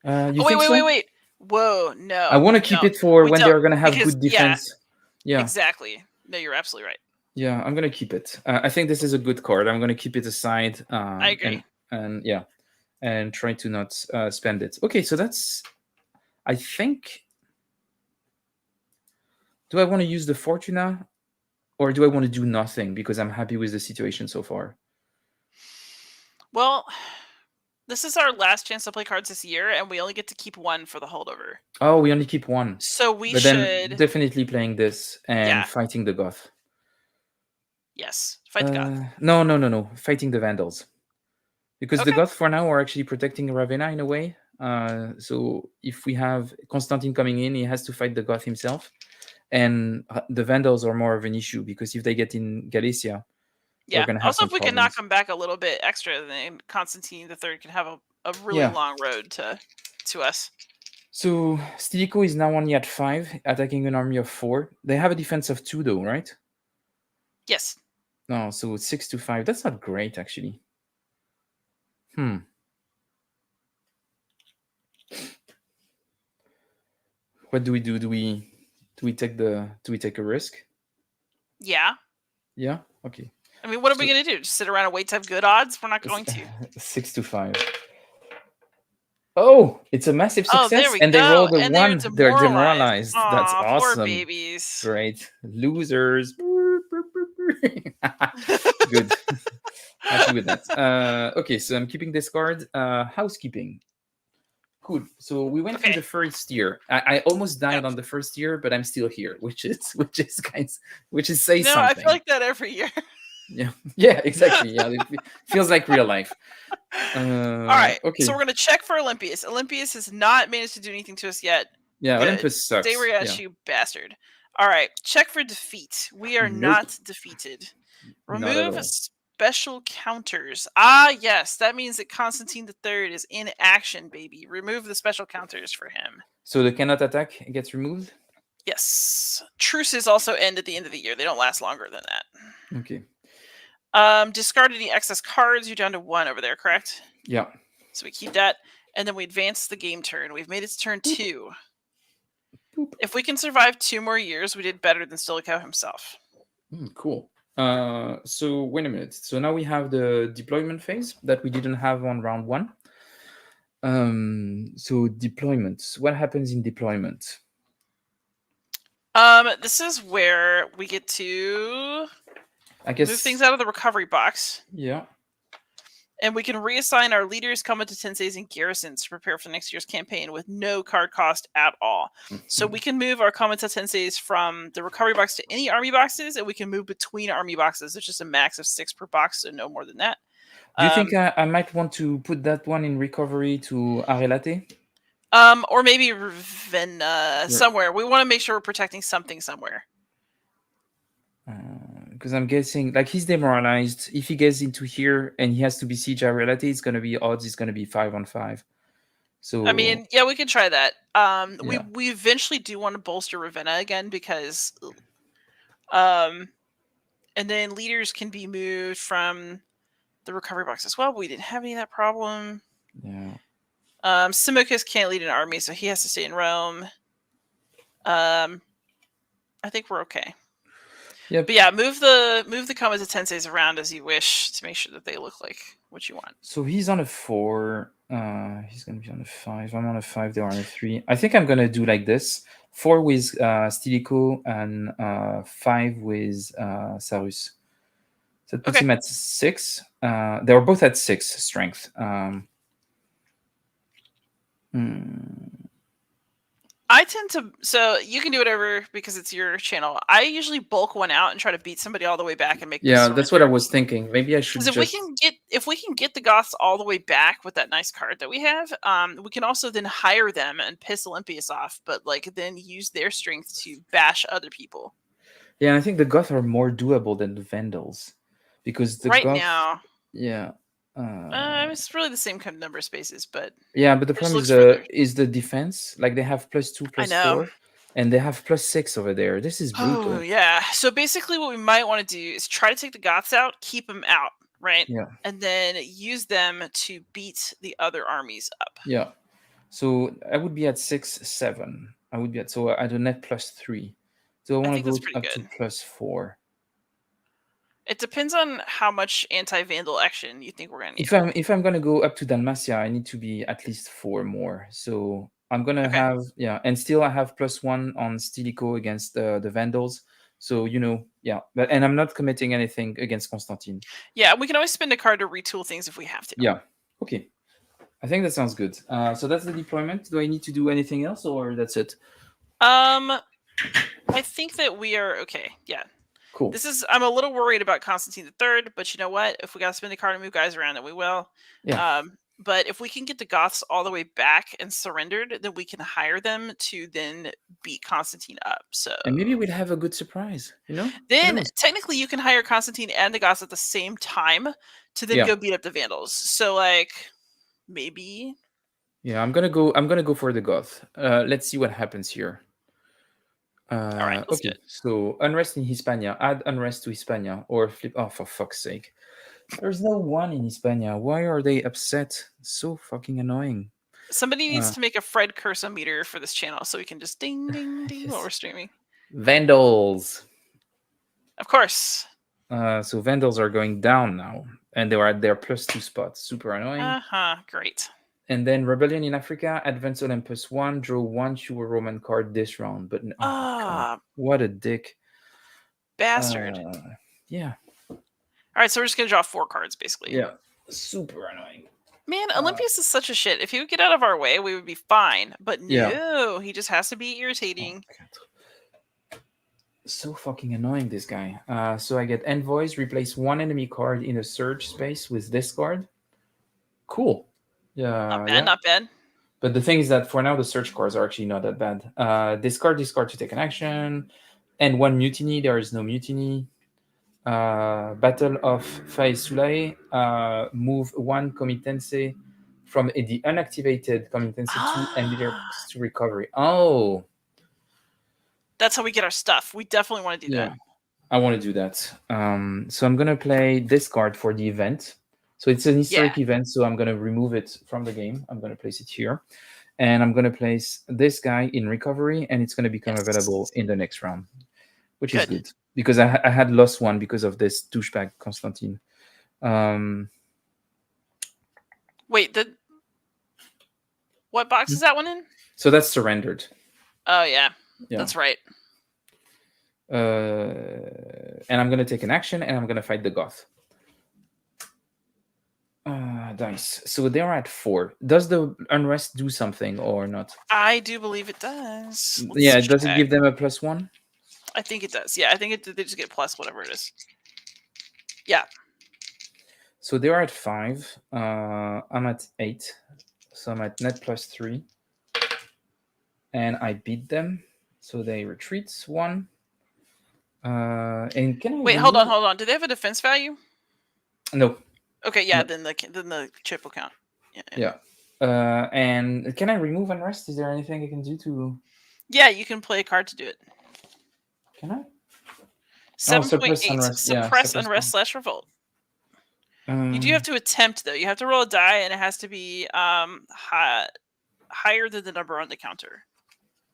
Wait. Whoa, no. I want to keep it for when they're going to have good defense. Yeah. Exactly. No, you're absolutely right. Yeah, I'm going to keep it. I think this is a good card. I'm going to keep it aside. I agree. And try to not spend it. Okay, so that's, I think, do I want to use the Fortuna, or do I want to do nothing because I'm happy with the situation so far? Well, This is our last chance to play cards this year, and we only get to keep one for the holdover. Oh, we only keep one. So we But then should. definitely playing this and Yeah. fighting the Goth. Yes. Fight the Goth. No. Fighting the Vandals. Because the Okay. Goths for now are actually protecting Ravenna in a way. So if we have Constantine coming in, he has to fight the Goth himself. And the Vandals are more of an issue because if they get in Galicia, we're Yeah. going to have Also, some if we can problems. knock them back a little bit extra, then Constantine III can have a really long road to us. So Stilicho is now only at 5, attacking an army of 4. They have a defense of 2 though, right? Yes. No, so it's 6 to 5. That's not great actually. What do we do? Do we take a risk? Yeah. Yeah? Okay. I mean, what are we going to do? Just sit around and wait to have good odds? We're not going to. 6 to 5. Oh, it's a massive success. There we and go. They rolled a and 1. They're demoralized. Aww, That's awesome. Poor babies. Great. Losers. Good. Happy with that. Okay, so I'm keeping this card. Housekeeping. Cool. So we went through the first year. I almost died on the first year, but I'm still here, which is something. I feel like that every year. Yeah, exactly. Yeah, it feels like real life. All right. Okay. So we're gonna check for Olympius. Olympius has not managed to do anything to us yet. Yeah, good. Olympus sucks. Stay where you're at, you bastard. All right. Check for defeat. We are not defeated. Remove special counters. Yes. That means that Constantine III is in action, baby. Remove the special counters for him. So the cannot attack gets removed? Yes. Truces also end at the end of the year. They don't last longer than that. Okay. Discard any excess cards. You're down to 1 over there, correct? Yeah. So we keep that. And then we advance the game turn. We've made it to turn 2. Boop. If we can survive 2 more years, we did better than Stilicho himself. Cool. So wait a minute. So now we have the deployment phase that we didn't have on round 1. So deployments. What happens in deployment? This is where we get to move things out of the recovery box. Yeah. And we can reassign our leaders, comitatenses, and garrisons to prepare for next year's campaign with no card cost at all. So we can move our comitatenses from the recovery box to any army boxes, and we can move between army boxes. It's just a max of 6 per box, so no more than that. Do you think I might want to put that one in recovery to Arelate? Or maybe Ravenna somewhere. We want to make sure we're protecting something somewhere. Because I'm guessing, like, he's demoralized. If he gets into here and he has to besiege Arelate, it's going to be odds. It's going to be 5 on 5. So I mean, yeah, we could try that. We eventually do want to bolster Ravenna again because, and then leaders can be moved from the recovery box as well. We didn't have any of that problem. Yeah. Symmachus can't lead an army, so he has to stay in Rome. I think we're okay. Yep. But yeah, move the comitatenses around as you wish to make sure that they look like what you want. So he's on a 4. He's going to be on a 5. I'm on a 5. They're on a 3. I think I'm going to do like this: 4 with Stilicho and 5 with Sarus. So that puts him at 6. They were both at 6 strength. I tend to, so you can do whatever because it's your channel. I usually bulk one out and try to beat somebody all the way back and make. Yeah, that's what I was thinking. Maybe I should. Because if we can get the Goths all the way back with that nice card that we have, we can also then hire them and piss Olympius off, but like then use their strength to bash other people. Yeah, I think the Goths are more doable than the Vandals because the Goths, now. Yeah. It's really the same kind of number of spaces, but yeah, but the problem is the defense. Like they have +2, +4, and they have +6 over there. This is brutal. Oh yeah. So basically, what we might want to do is try to take the Goths out, keep them out, right? Yeah. And then use them to beat the other armies up. Yeah. So I would be at 6, 7. I would be at a net +3. So I want to go up to +4. It depends on how much anti-Vandal action you think we're gonna need. If I'm gonna go up to Dalmatia, I need to be at least 4 more. So I'm gonna have and still I have +1 on Stilicho against the Vandals. So and I'm not committing anything against Constantine. Yeah, we can always spend a card to retool things if we have to. Yeah. Okay. I think that sounds good. So that's the deployment. Do I need to do anything else, or that's it? Um, I think that we are okay. Yeah. Cool. I'm a little worried about Constantine the Third, but you know what? If we got to spend the card and move guys around, then we will. Yeah. But if we can get the Goths all the way back and surrendered, then we can hire them to then beat Constantine up. So And maybe we'd have a good surprise. Who then knows? technically you can hire Constantine and the Goths at the same time to then Yeah. go beat up the Vandals. So like maybe. Yeah, I'm gonna go for the Goth. Let's see what happens here. All right, let's do Okay, it. so unrest in Hispania. Add unrest to Hispania or flip. Oh, for fuck's sake! There's no one in Hispania. Why are they upset? So fucking annoying. Somebody needs Uh, to make a Fred Cursa meter for this channel so we can just ding ding ding while yes. we're streaming. Vandals. Of course. So Vandals are going down now, and they are at their +2 spots. Super annoying. Great. And then Rebellion in Africa, Advance Olympus 1, draw 1 fewer Roman card this round. But oh god, what a dick. Bastard. Yeah. All right, so we're just going to draw 4 cards, basically. Yeah. Super annoying. Man, Olympius is such a shit. If he would get out of our way, we would be fine. But no, he just has to be irritating. Oh, so fucking annoying, this guy. So I get Envoys, replace 1 enemy card in a Surge space with this card. Cool. Not bad, not bad. But the thing is that for now, the Surge cards are actually not that bad. Discard this card to take an action. And 1 Mutiny, there is no Mutiny. Battle of Faesulae, move 1 Comitense from the unactivated Comitense to Emitter to recovery. Oh. That's how we get our stuff. We definitely want to do that. I want to do that. So I'm going to play this card for the event. So it's an historic event, so I'm going to remove it from the game. I'm going to place it here. And I'm going to place this guy in recovery, and it's going to become available in the next round, which is good. Because I had lost 1 because of this douchebag Constantine. Wait, what box is that one in? So that's surrendered. Oh, yeah. That's right. And I'm going to take an action, and I'm going to fight the Goth. Dice. So they're at 4. Does the unrest do something or not? I do believe it does. Does it give them a +1? I think it does. Yeah, I think they just get plus whatever it is. Yeah. So they're at 5. I'm at 8. So I'm at net +3. And I beat them. So they retreat 1. And can I wait? Hold on. Do they have a defense value? No. Okay, yeah. No. Then the chip will count. Yeah. And can I remove unrest? Is there anything I can do to? Yeah, you can play a card to do it. Can I? 7.8. Suppress unrest / revolt. You do have to attempt, though. You have to roll a die, and it has to be higher than the number on the counter.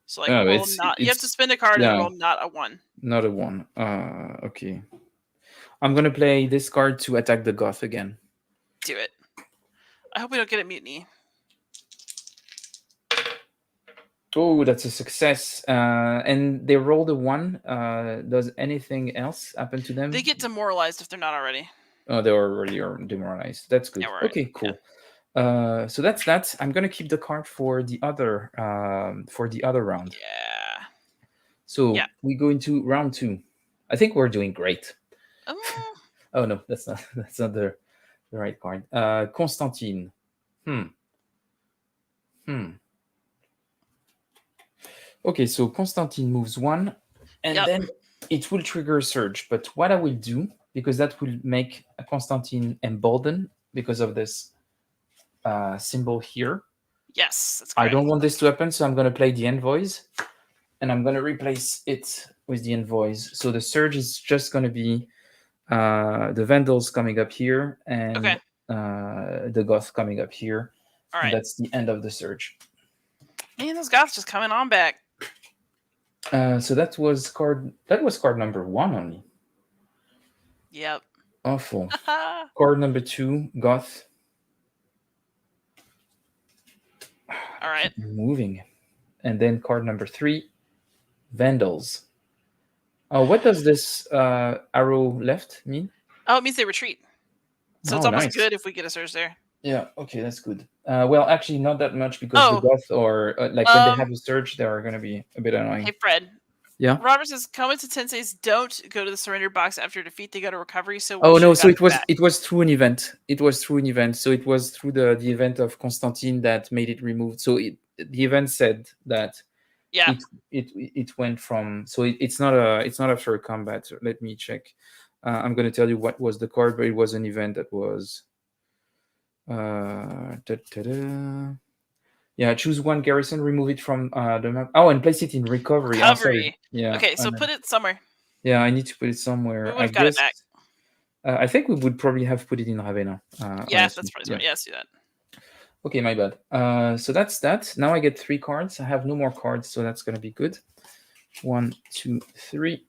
So like, you have to spend a card and roll not a 1. Not a 1. Okay. I'm gonna play this card to attack the Goth again. Do it. I hope we don't get a mutiny. Oh, that's a success. And they rolled a 1. Does anything else happen to them? They get demoralized if they're not already. Oh, they already are demoralized. That's good. Yeah, okay, cool. Yeah. So that's that. I'm gonna keep the card for the other round. Yeah. So we go into round 2. I think we're doing great. Oh no, that's not the right card. Constantine. Okay, so Constantine moves 1, and then it will trigger a surge. But what I will do, because that will make a Constantine emboldened because of this symbol here. Yes, that's correct. I don't want this to happen, so I'm going to play the envoys, and I'm going to replace it with the envoys. So the surge is just going to be the Vandals coming up here, and the Goth coming up here. All right. That's the end of the surge. Man, those Goths just coming on back. So that was card number 1 only. Yep. Awful. Card number 2, Goth. All right. Moving. And then card number 3, Vandals. Oh, what does this arrow left mean? Oh, it means they retreat. So it's almost good if we get a surge there. Yeah, okay, that's good. Well, actually, not that much because the Oh, Goth or like when they have a surge, they are going to be a bit annoying. hey Fred. Yeah. Robert says Komatsu Tenseis don't go to the surrender box after defeat; they go to recovery. So Oh we no, should so have got it was through an event. It was through an event. So it was through the event of Constantine that made it removed. So the event said that yeah. it went from. So it's not after a combat. So let me check. I'm going to tell you what was the card, but it was an event that was. Yeah, choose one garrison, remove it from the map. Oh, and place it in recovery. Oh, sorry. Recovery. Yeah. Okay, so put it somewhere. Yeah, I need to put it We somewhere. would I have got it guess. back. I think we would probably have put it in Ravenna. Yeah, Honestly. that's probably smart. Yeah, let's do that. Okay, my bad. So that's that. Now I get 3 cards. I have no more cards, so that's gonna be good. 1, 2, 3.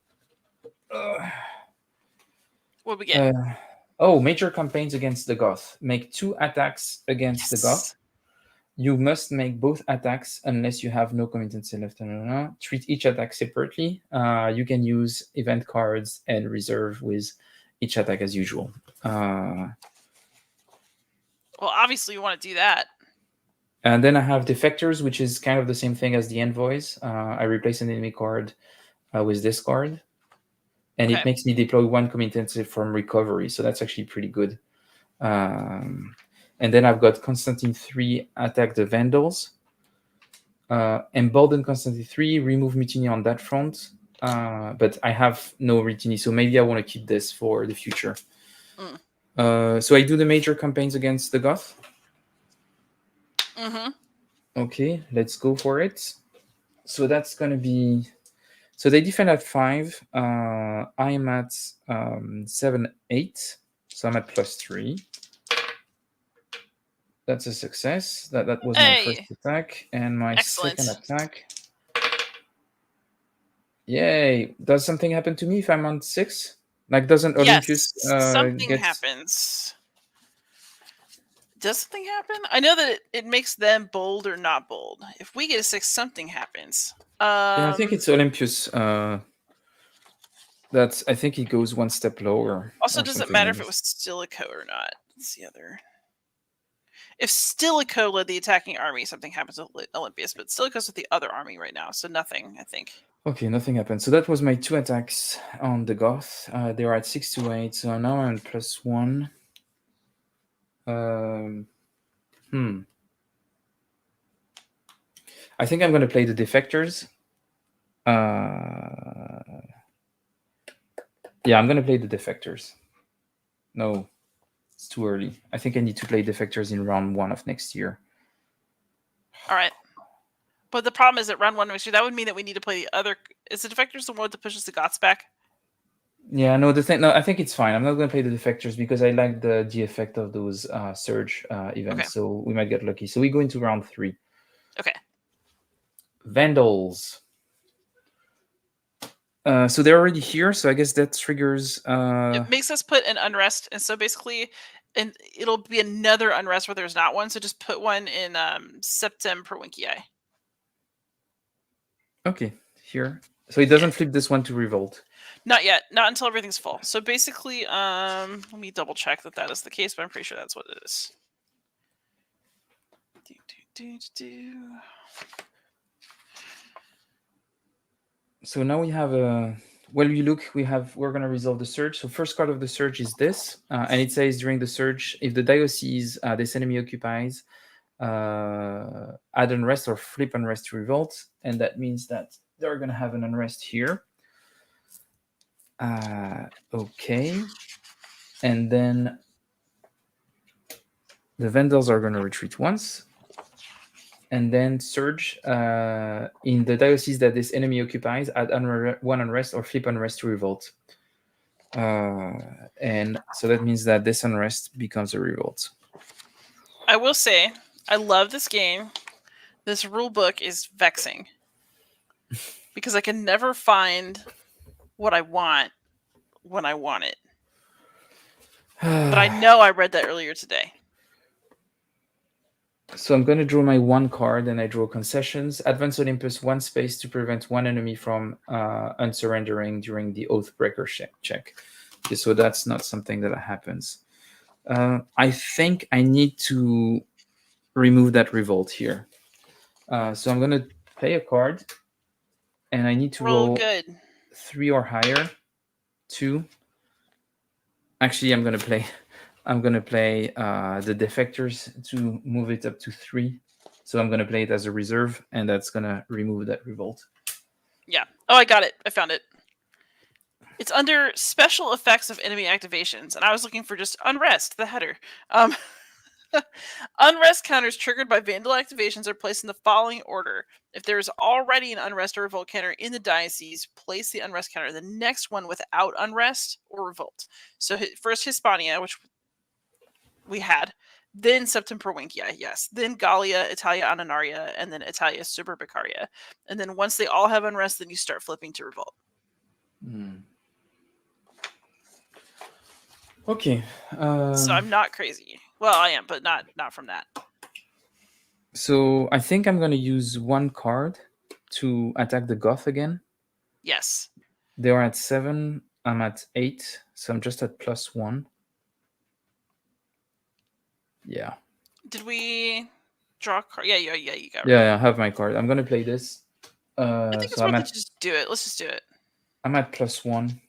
What we get? Major campaigns against the Goth. Make 2 attacks against the Goth. You must make both attacks unless you have no committancy left. Treat each attack separately. You can use event cards and reserve with each attack as usual. Well, obviously you want to do that. And then I have defectors, which is kind of the same thing as the envoys. I replace an enemy card with this card, and it makes me deploy 1 committancy from recovery. So that's actually pretty good. And then I've got Constantine 3, attack the Vandals. Embolden Constantine 3, remove Mutiny on that front. But I have no Mutiny, so maybe I want to keep this for the future. So I do the major campaigns against the Goth. Mm-hmm. Okay, let's go for it. So that's going to be... So they defend at 5. I'm at 7, 8. So I'm at +3. That's a success. That was my first attack. And my second attack. Yay. Does something happen to me if I'm on 6? Like, doesn't Olympus something happens. Does something happen? I know that it makes them bold or not bold. If we get a 6, something happens. Yeah, I think it's Olympus. I think it goes 1 step lower. Also, does it matter if it was Stilicho or not? That's the other. If Stilicho led the attacking army, something happens to Olympius, but Stilicho's with the other army right now, so nothing, I think. Okay, nothing happened. So that was my 2 attacks on the Goth. They are at 6 to 8, so now I'm +1. I think I'm going to play the defectors. Yeah, I'm going to play the defectors. No, it's too early. I think I need to play defectors in round 1 of next year. All right. But the problem is that round 1 next year, that would mean that we need to play the other... Is the defectors the one that pushes the Goths back? Yeah, no, I think it's fine. I'm not going to play the defectors because I like the effect of those surge events, so we might get lucky. So we go into round 3. Okay. Vandals. So they're already here, so I guess that triggers... It makes us put an unrest, and so basically... And it'll be another unrest where there's not one, so just put one in Septem Provinciae. Okay, here. So it doesn't flip this one to revolt. Not yet. Not until everything's full. So basically, let me double check that is the case, but I'm pretty sure that's what it is. So now we have a... Well, you look, we're going to resolve the surge. So first card of the surge is this, and it says during the surge, if the diocese this enemy occupies, add unrest or flip unrest to revolt, and that means that they're going to have an unrest here. Okay, and then the Vandals are going to retreat once, and then surge in the diocese that this enemy occupies, add 1 unrest or flip unrest to revolt. And so that means that this unrest becomes a revolt. I will say, I love this game. This rule book is vexing because I can never find what I want when I want it. But I know I read that earlier today. So I'm going to draw my 1 card, and I draw concessions. Advance Olympus 1 space to prevent 1 enemy from unsurrendering during the Oathbreaker check. Okay, so that's not something that happens. I think I need to remove that revolt here. So I'm gonna play a card, and I need to Roll roll good. 3 or higher. 2. Actually, I'm gonna play. I'm gonna play the defectors to move it up to 3. So I'm gonna play it as a reserve, and that's gonna remove that revolt. Yeah. Oh, I got it. I found it. It's under special effects of enemy activations, and I was looking for just unrest, the header. Unrest counters triggered by Vandal activations are placed in the following order. If there is already an unrest or revolt counter in the diocese, place the unrest counter. The next one without unrest or revolt. So first Hispania, which we had, then Septem Provincia, yes, then Gallia, Italia Annonaria, and then Italia Suburbicaria. And then once they all have unrest, then you start flipping to revolt. Okay. So I'm not crazy. Well, I am, but not from that. So I think I'm gonna use 1 card to attack the Goth again. Yes. They are at 7. I'm at 8, so I'm just at +1. Yeah. Did we draw a card? Yeah, you got it. Yeah, I have my card. I'm gonna play this. I think it's So worth it to just do it. Let's just do it. I'm at +1.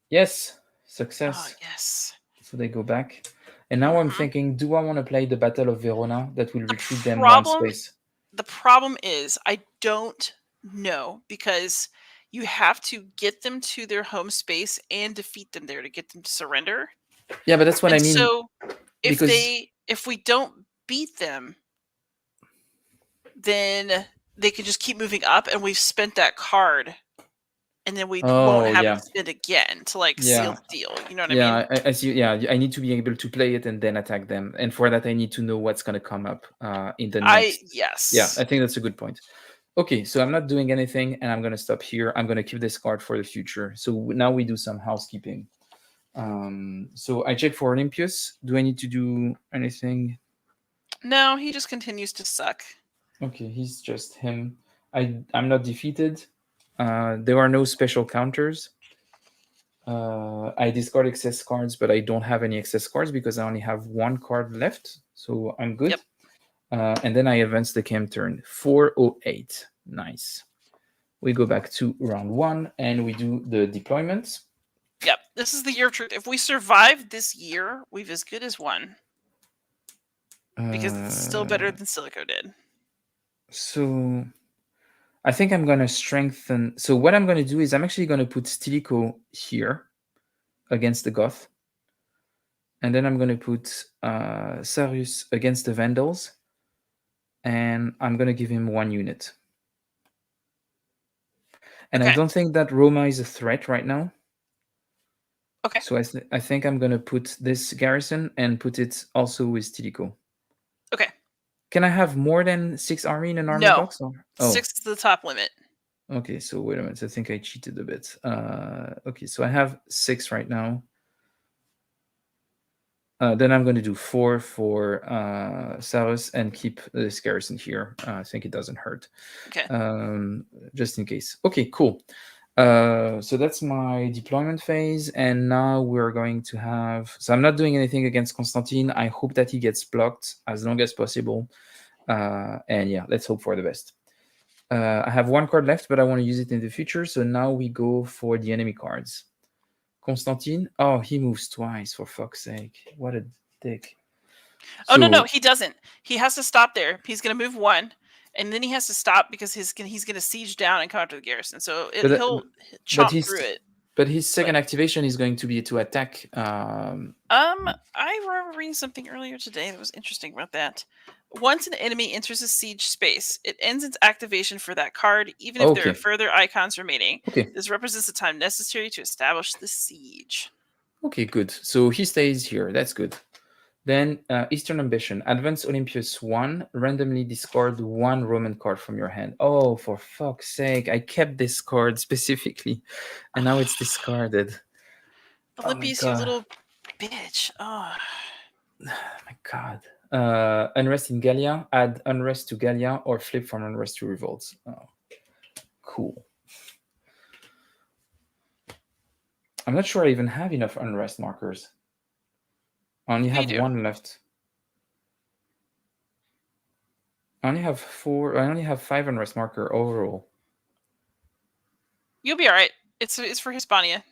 Yes, success. Oh, yes. So they go back. And now I'm thinking, do I want to play the Battle of Verona that will retreat them 1 space? The problem is I don't know, because you have to get them to their home space and defeat them there to get them to surrender. Yeah, but that's what I mean. So if because we don't beat them, then they can just keep moving up, and we've spent that card, and then we won't have to spend again to seal the deal. You know what I mean? Yeah, I see. Yeah, I need to be able to play it and then attack them, and for that I need to know what's going to come up in the next. Yes. Yeah, I think that's a good point. Okay, so I'm not doing anything, and I'm going to stop here. I'm going to keep this card for the future. So now we do some housekeeping. So I check for Olympius. Do I need to do anything? No, he just continues to suck. Okay, he's just him. I'm not defeated. There are no special counters. I discard excess cards, but I don't have any excess cards because I only have 1 card left, so I'm good. Yep. And then I advance the cam turn. 408. Nice. We go back to round 1 and we do the deployments. Yep, this is the year of truth. If we survive this year, we've as good as won. Because it's still better than Stilicho did. So I think I'm going to strengthen. So what I'm going to do is I'm actually going to put Stilicho here against the Goth. And then I'm going to put Sarius against the Vandals. And I'm going to give him 1 unit. And I don't think that Roma is a threat right now. Okay. So I think I'm going to put this garrison and put it also with Stilicho. Okay. Can I have more than 6 army in an army box? Or? Oh. 6 is the top limit. Okay, so wait a minute. I think I cheated a bit. Okay, so I have 6 right now. Then I'm going to do 4 for Sarus and keep this garrison here. I think it doesn't hurt. Okay. Just in case. Okay, cool. So that's my deployment phase. And now we're going to have... So I'm not doing anything against Constantine. I hope that he gets blocked as long as possible. And yeah, let's hope for the best. I have 1 card left, but I want to use it in the future. So now we go for the enemy cards. Constantine? Oh, he moves twice, for fuck's sake. What a dick. Oh, no, he doesn't. He has to stop there. He's going to move 1, and then he has to stop because he's going to siege down and come after the garrison. So he'll chomp through it. But his second activation is going to be to attack. I remember reading something earlier today that was interesting about that. Once an enemy enters a siege space, it ends its activation for that card, even if there are further icons remaining. Okay. This represents the time necessary to establish the siege. Okay, good. So he stays here. That's good. Then Eastern Ambition. Advance Olympius 1. Randomly discard 1 Roman card from your hand. Oh, for fuck's sake. I kept this card specifically, and now it's discarded. Olympius, you little bitch. Oh my God. Unrest in Gallia. Add Unrest to Gallia or flip from Unrest to Revolts. Oh, cool. I'm not sure I even have enough Unrest markers. I only Yeah, you have do. one left. I only have 4. I only have 5 unrest marker overall. You'll be all right. It's for Hispania.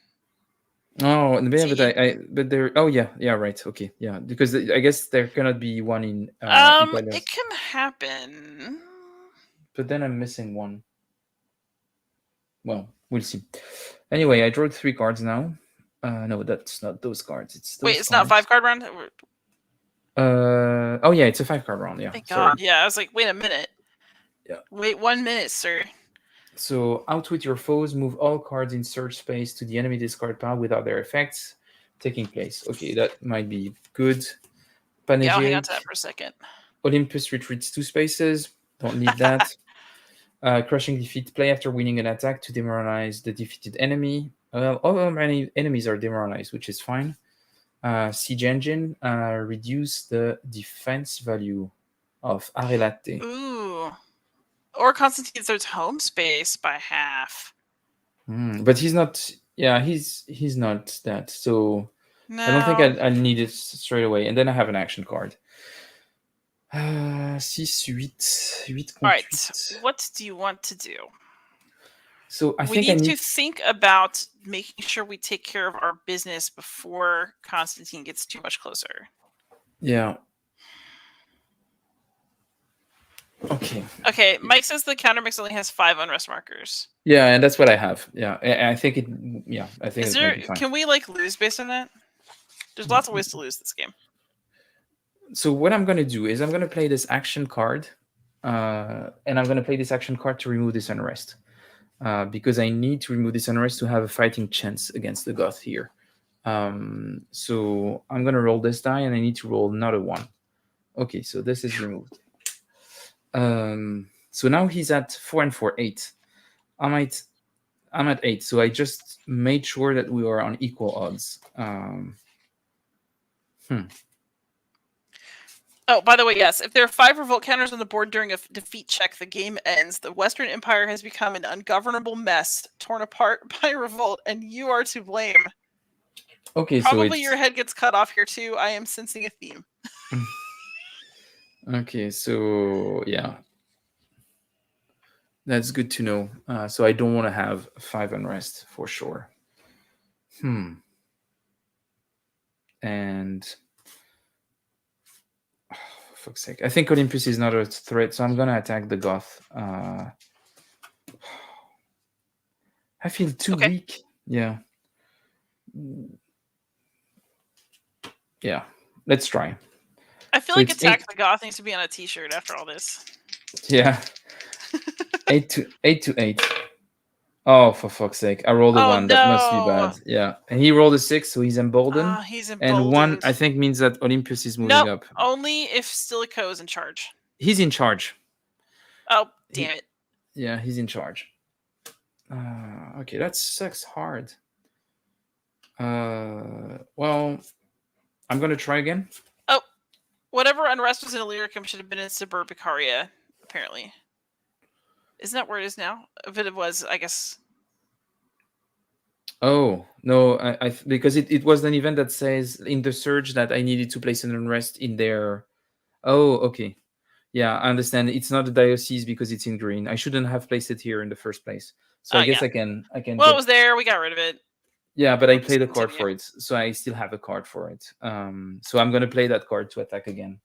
Oh, yeah, but See. but there. Oh, yeah, right. Okay, yeah, because I guess there cannot be one in Italy. It can happen. But then I'm missing one. Well, we'll see. Anyway, I drew 3 cards now. No, that's not those cards. It's those Wait, it's not cards. 5-card round. Oh yeah, it's a 5-card round. Yeah, Thank sorry. God. Yeah, I was like, wait a minute. Yeah. Wait 1 minute, sir. So outwit your foes. Move all cards in search space to the enemy discard pile without their effects taking place. Okay, that might be good. Yeah, I'll hang on Panegyric. to that for a second. Olympus retreats 2 spaces. Don't need that. Crushing defeat. Play after winning an attack to demoralize the defeated enemy. All many enemies are demoralized, which is fine. Siege engine. Reduce the defense value of Arelate. Ooh. Or Constantine throws home space by half. But he's not. Yeah, he's not that. So No. I don't think I need it straight away. And then I have an action card. 6, 8 All right. 8. What do you want to do? So I We think I need need to think about making sure we take care of our business before Constantine gets too much closer. Yeah. Okay. Okay, Mike says the counter mix only has 5 unrest markers. Yeah, and that's what I have. Yeah, I think it. Yeah, I think Is it there? might be fine. Can we like lose based on that? There's lots of ways to lose this game. So what I'm gonna do is I'm gonna play this action card, and I'm gonna play this action card to remove this unrest, because I need to remove this unrest to have a fighting chance against the Goth here. So I'm gonna roll this die, and I need to roll another one. Okay, so this is removed. So now he's at 4 and 4, 8. I'm at 8, so I just made sure that we are on equal odds. Oh, by the way, yes. If there are 5 revolt counters on the board during a defeat check, the game ends. The Western Empire has become an ungovernable mess, torn apart by revolt, and you are to blame. Okay, Probably so your head gets cut off here too. I am sensing a theme. Okay, so yeah, that's good to know. So I don't want to have 5 unrest for sure. And for fuck's sake, I think Olympus is not a threat, so I'm gonna attack the Goth. I feel too weak. Yeah. Yeah. Let's try. I feel like Attack the Goth needs to be on a t-shirt after all this. Yeah. 8 to 8. Oh, for fuck's sake. I rolled a 1. That must be bad. Yeah. And he rolled a 6, so he's emboldened. He's emboldened. And 1, I think, means that Olympus is moving up. Only if Stilicho is in charge. He's in charge. Oh, damn it. Yeah, he's in charge. Okay, that sucks hard. Well, I'm going to try again. Oh, whatever unrest was in Illyricum should have been in Suburbicaria, apparently. Isn't that where it is now? If it was, I guess. Oh, no, I because it was an event that says in the surge that I needed to place an unrest in there. Oh, okay. Yeah, I understand. It's not a diocese because it's in green. I shouldn't have placed it here in the first place. So I guess I can. Well, it was there. We got rid of it. Yeah, but I played a card for it, so I still have a card for it. So I'm gonna play that card to attack again.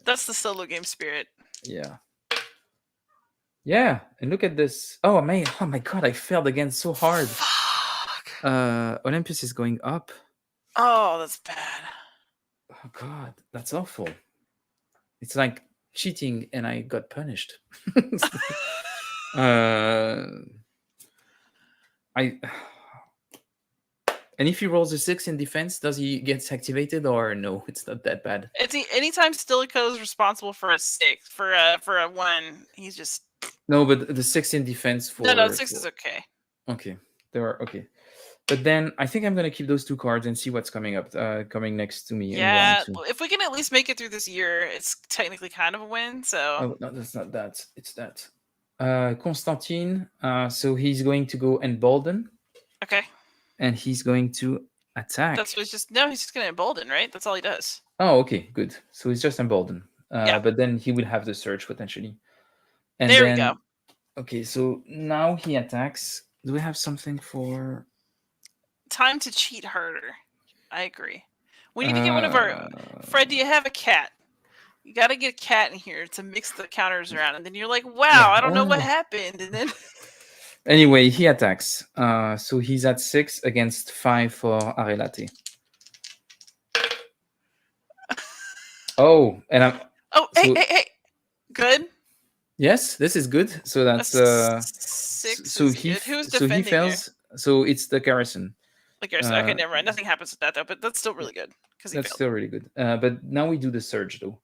That's the solo game spirit. Yeah. Yeah, and look at this. Oh man! Oh my god! I failed again so hard. Fuck. Olympus is going up. Oh, that's bad. Oh god, that's awful. It's like cheating, and I got punished. And if he rolls a 6 in defense, does he get activated or no? It's not that bad. It's anytime Stilicho is responsible for a 6 for a 1, he's just no. But the 6 in defense for 6 is okay. Okay, there are okay. But then I think I'm gonna keep those 2 cards and see what's coming up, coming next to me. Yeah, if we can at least make it through this year, it's technically kind of a win. So. Oh no, that's not that. It's that. Constantine. So he's going to go embolden. Okay. And he's going to Attack. That's what he's just going to embolden, right? That's all he does. Oh, okay, good. So he's just emboldened. Yeah. But then he will have the surge potentially. And There we then, go. okay, so now he attacks. Do we have something for? Time to cheat harder. I agree. We need to get one of our. Fred, do you have a cat? You got to get a cat in here to mix the counters around, and then you're like, "Wow, Yeah. I don't know what happened," and then. Anyway, he attacks. So he's at 6 against 5 for Arelate. Oh, and I'm. Oh, so, hey! Good. Yes, this is good. So that's 6. So is he good. Who's so defending he fails. So it's the garrison. Like okay, never mind. Nothing happens with that though, but that's still really good because he That's failed. still really good. But now we do the surge though.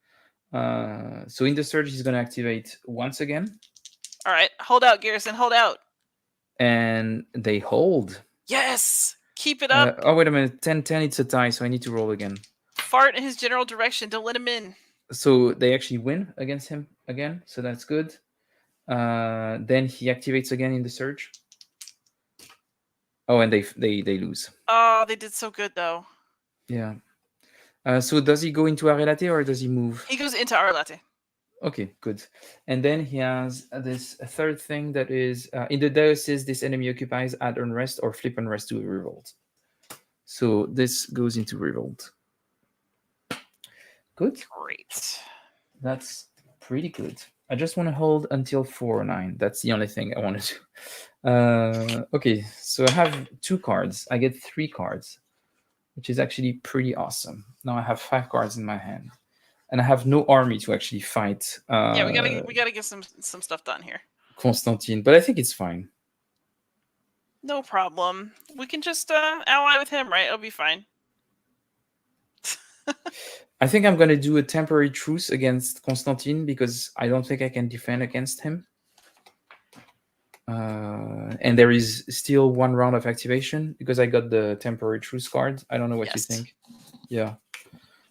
So in the surge, he's going to activate once again. All right, hold out, Garrison. Hold out. And they hold. Yes, keep it up. Oh wait a minute, 10-10. It's a tie, so I need to roll again. Fart in his general direction. Don't let him in. So they actually win against him again, so that's good. Then he activates again in the surge. Oh, and they lose. Oh, they did so good though. Yeah. So does he go into Arelate or does he move? He goes into Arelate. Okay, good. And then he has this third thing that is in the diocese, this enemy occupies, add unrest or flip unrest to a revolt. So this goes into revolt. Good. Great. That's pretty good. I just want to hold until 4-9. That's the only thing I want to do. Okay, so I have 2 cards. I get 3 cards, which is actually pretty awesome. Now I have 5 cards in my hand. And I have no army to actually fight. Yeah, we gotta get some stuff done here. Constantine, but I think it's fine. No problem. We can just ally with him, right? It'll be fine. I think I'm going to do a temporary truce against Constantine because I don't think I can defend against him. And there is still 1 round of activation because I got the temporary truce card. I don't know what you think. Yeah.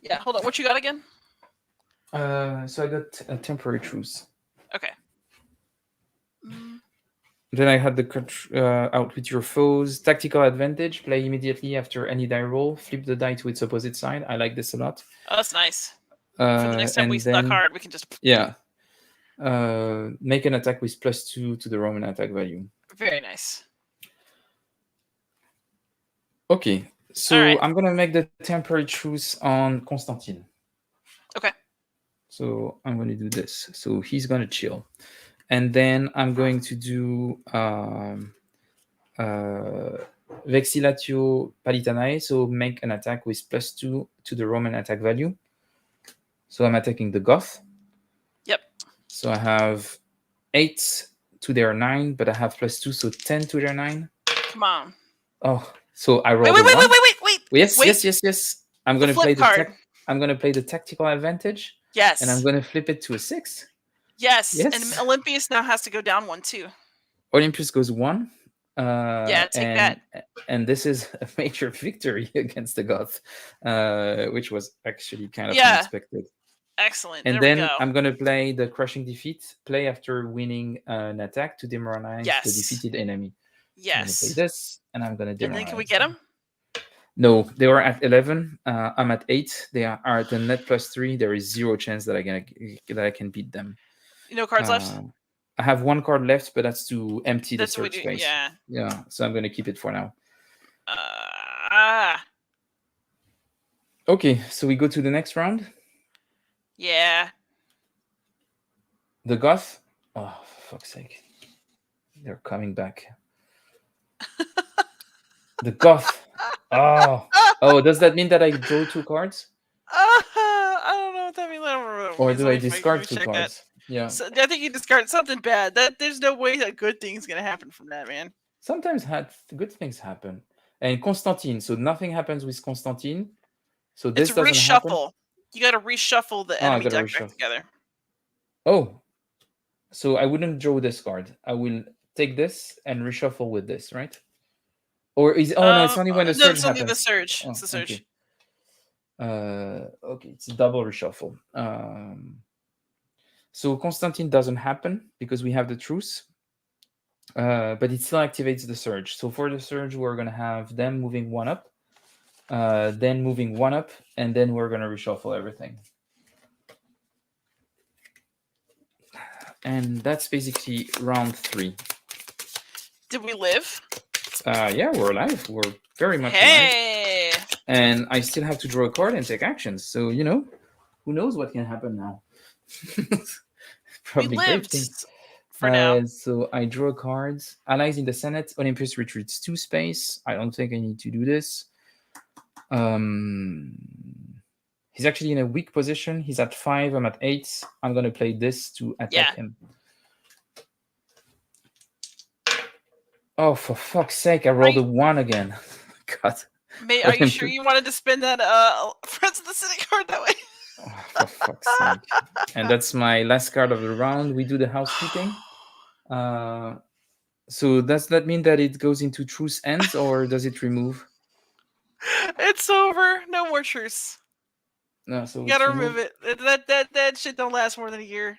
Yeah, hold on. What you got again? So I got a temporary truce. Okay. Then I had the out with your foes. Tactical advantage. Play immediately after any die roll. Flip the die to its opposite side. I like this a lot. Oh, that's nice. For the next time we stuck hard, we can just... Yeah. Make an attack with +2 to the Roman attack value. Very nice. Okay. So I'm going to make the temporary truce on Constantine. Okay. So I'm going to do this. So he's going to chill. And then I'm going to do Vexillatio Palitanae. So make an attack with +2 to the Roman attack value. So I'm attacking the Goth. Yep. So I have 8 to their 9, but I have +2, so 10 to their 9. Come on. Oh, so I rolled wait. Yes. I'm going to play I'm going to play the tactical advantage. Yes. And I'm going to flip it to a 6. Yes. And Olympius now has to go down 1 too. Olympus goes 1. Yeah, take that. And this is a major victory against the Goth, which was actually kind of unexpected. Excellent. And then I'm going to play the crushing defeat. Play after winning an attack to demoralize the defeated enemy. Yes. I'm going to play this, and I'm going to demoralize. And then can we get them? No, they were at 11. I'm at 8. They are at the net +3. There is 0 chance that I can beat them. No cards left? I have 1 card left, but that's to empty the search space. Yeah. So I'm going to keep it for now. Okay, so we go to the next round. Yeah. The Goth. Oh, for fuck's sake. They're coming back. The Goth. Oh, does that mean that I draw 2 cards? I don't know what that means. Or do I discard 2 cards? That. Yeah. So, I think you discard something bad. There's no way that good thing's going to happen from that, man. Sometimes good things happen. And Constantine. So nothing happens with Constantine. So this doesn't reshuffle. Happen. You got to reshuffle the enemy deck back together. Oh. So I wouldn't draw this card. I will take this and reshuffle with this, right? Or is no, it's only when the surge happens. No, it's only the surge. It's the surge. Okay, it's a double reshuffle. So Constantine doesn't happen because we have the truce. But it still activates the surge. So for the surge, we're going to have them moving 1 up. then moving one up, and then we're gonna reshuffle everything. And that's basically round 3. Did we live? Yeah, we're alive. We're very much alive. Hey! And I still have to draw a card and take actions. So, who knows what can happen now? We Probably great lived thing. for now. So I draw cards. Allies in the Senate. Olympus retreats 2 space. I don't think I need to do this. He's actually in a weak position. He's at 5. I'm at 8. I'm gonna play this to attack him. Oh, for fuck's sake! I rolled a 1 again. God. Are you sure you wanted to spend that Friends of the City card that way? Oh, for fuck's sake! And that's my last card of the round. We do the housekeeping. So does that mean that it goes into truce ends, or does it remove? It's over. No more truce. No, so you gotta remove it. That shit don't last more than a year.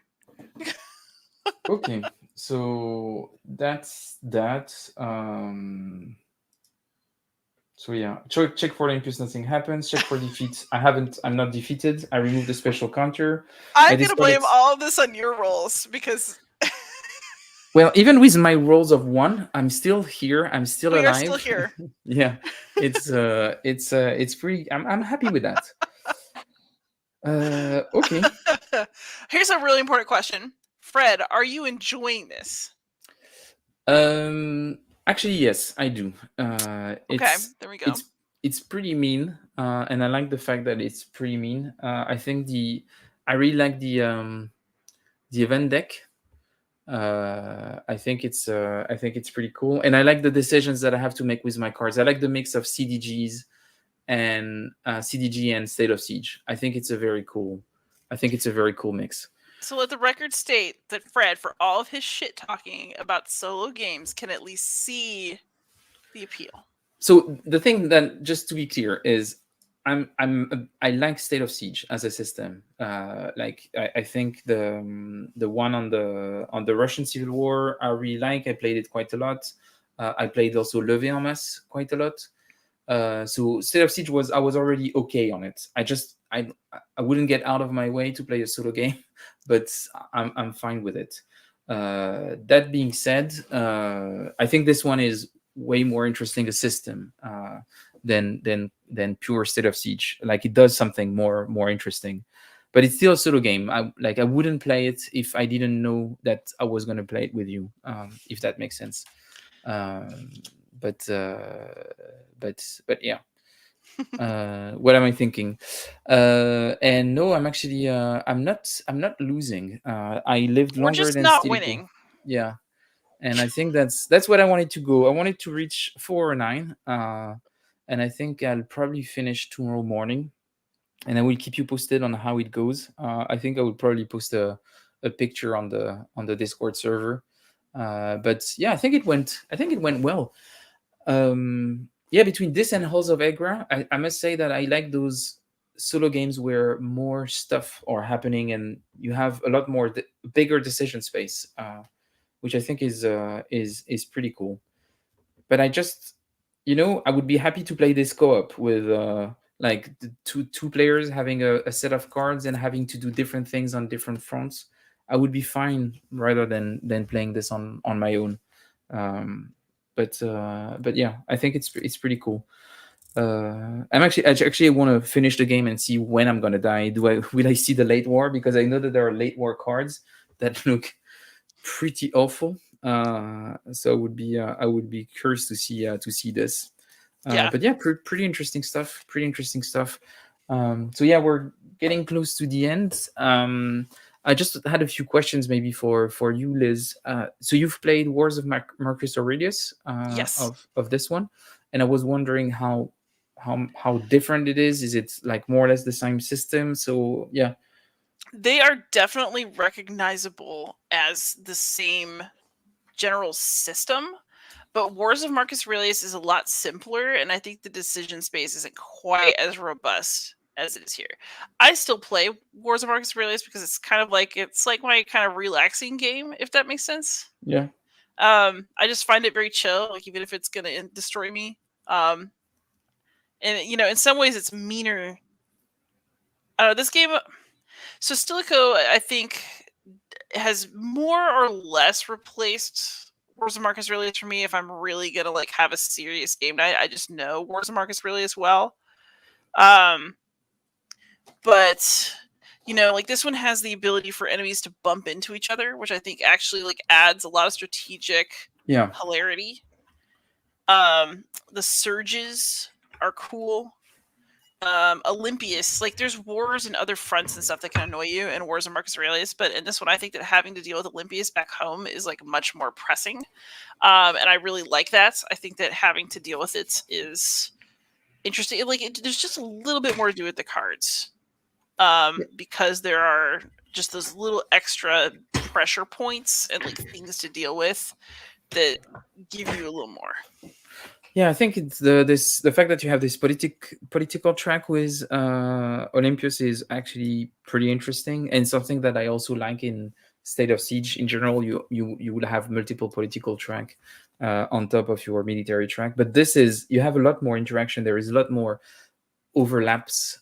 Okay, so that's that. So yeah, check for Olympus, nothing happens. Check for defeat. I'm not defeated. I remove the special counter. I'm gonna blame all of this on your rolls because. Well, even with my rolls of 1, I'm still here. I'm still alive. We are still here. Yeah, it's pretty. I'm happy with that. Okay. Here's a really important question, Fred. Are you enjoying this? Actually, yes, I do. Okay, there we go. It's pretty mean, and I like the fact that it's pretty mean. I think I really like the event deck. I think it's pretty cool, and I like the decisions that I have to make with my cards. I like the mix of CDGs and CDG and State of Siege. I think it's a very cool mix. So let the record state that Fred, for all of his shit talking about solo games, can at least see the appeal. So the thing that, just to be clear, is I like State of Siege as a system. I think the one on the Russian Civil War I really like. I played it quite a lot. I played also Levé en Masse quite a lot. So State of Siege I was already okay on it. I wouldn't get out of my way to play a solo game, but I'm fine with it. That being said, I think this one is way more interesting a system than pure State of Siege. Like, it does something more interesting, but it's still a solo game. I wouldn't play it if I didn't know that I was going to play it with you, if that makes sense. But yeah. What am I thinking? And no, I'm actually I'm not losing. I lived longer. We're just than not Stilicho. Winning. Yeah, and I think that's what I wanted to go. I wanted to reach 4 or 9, and I think I'll probably finish tomorrow morning, and I will keep you posted on how it goes. I think I will probably post a picture on the Discord server. But yeah, I think it went well. Yeah, between this and Halls of Egra, I must say that I like those solo games where more stuff are happening and you have a lot more bigger decision space, which I think is pretty cool. But I just, I would be happy to play this co-op with like the two players having a set of cards and having to do different things on different fronts. I would be fine rather than playing this on my own. But yeah, I think it's pretty cool. I actually want to finish the game and see when I'm gonna die. Will I see the late war? Because I know that there are late war cards that look pretty awful. So I would be curious to see this. Yeah. But yeah, pretty interesting stuff. So yeah, we're getting close to the end. I just had a few questions maybe for you, Liz. So you've played Wars of Marcus Aurelius, yes, of this one, and I was wondering how different it is. Is it like more or less the same system? So yeah, they are definitely recognizable as the same general system, but Wars of Marcus Aurelius is a lot simpler, and I think the decision space isn't quite as robust as it is here. I still play Wars of Marcus Aurelius because it's like my kind of relaxing game, if that makes sense. Yeah. I just find it very chill, like even if it's gonna destroy me. And in some ways it's meaner. I don't know, this game. So Stilicho, I think, has more or less replaced Wars of Marcus Aurelius for me. If I'm really gonna like have a serious game night, I just know Wars of Marcus Aurelius well. But like this one has the ability for enemies to bump into each other, which I think actually like adds a lot of strategic hilarity. The surges are cool. Olympius, like there's wars and other fronts and stuff that can annoy you in Wars of Marcus Aurelius, but in this one I think that having to deal with Olympius back home is like much more pressing. And I really like that. I think that having to deal with it is interesting. Like there's just a little bit more to do with the cards. Because there are just those little extra pressure points and like things to deal with that give you a little more. Yeah, I think it's the fact that you have this political track with Olympius is actually pretty interesting, and something that I also like in State of Siege in general. You will have multiple political track on top of your military track, but this is, you have a lot more interaction. There is a lot more overlaps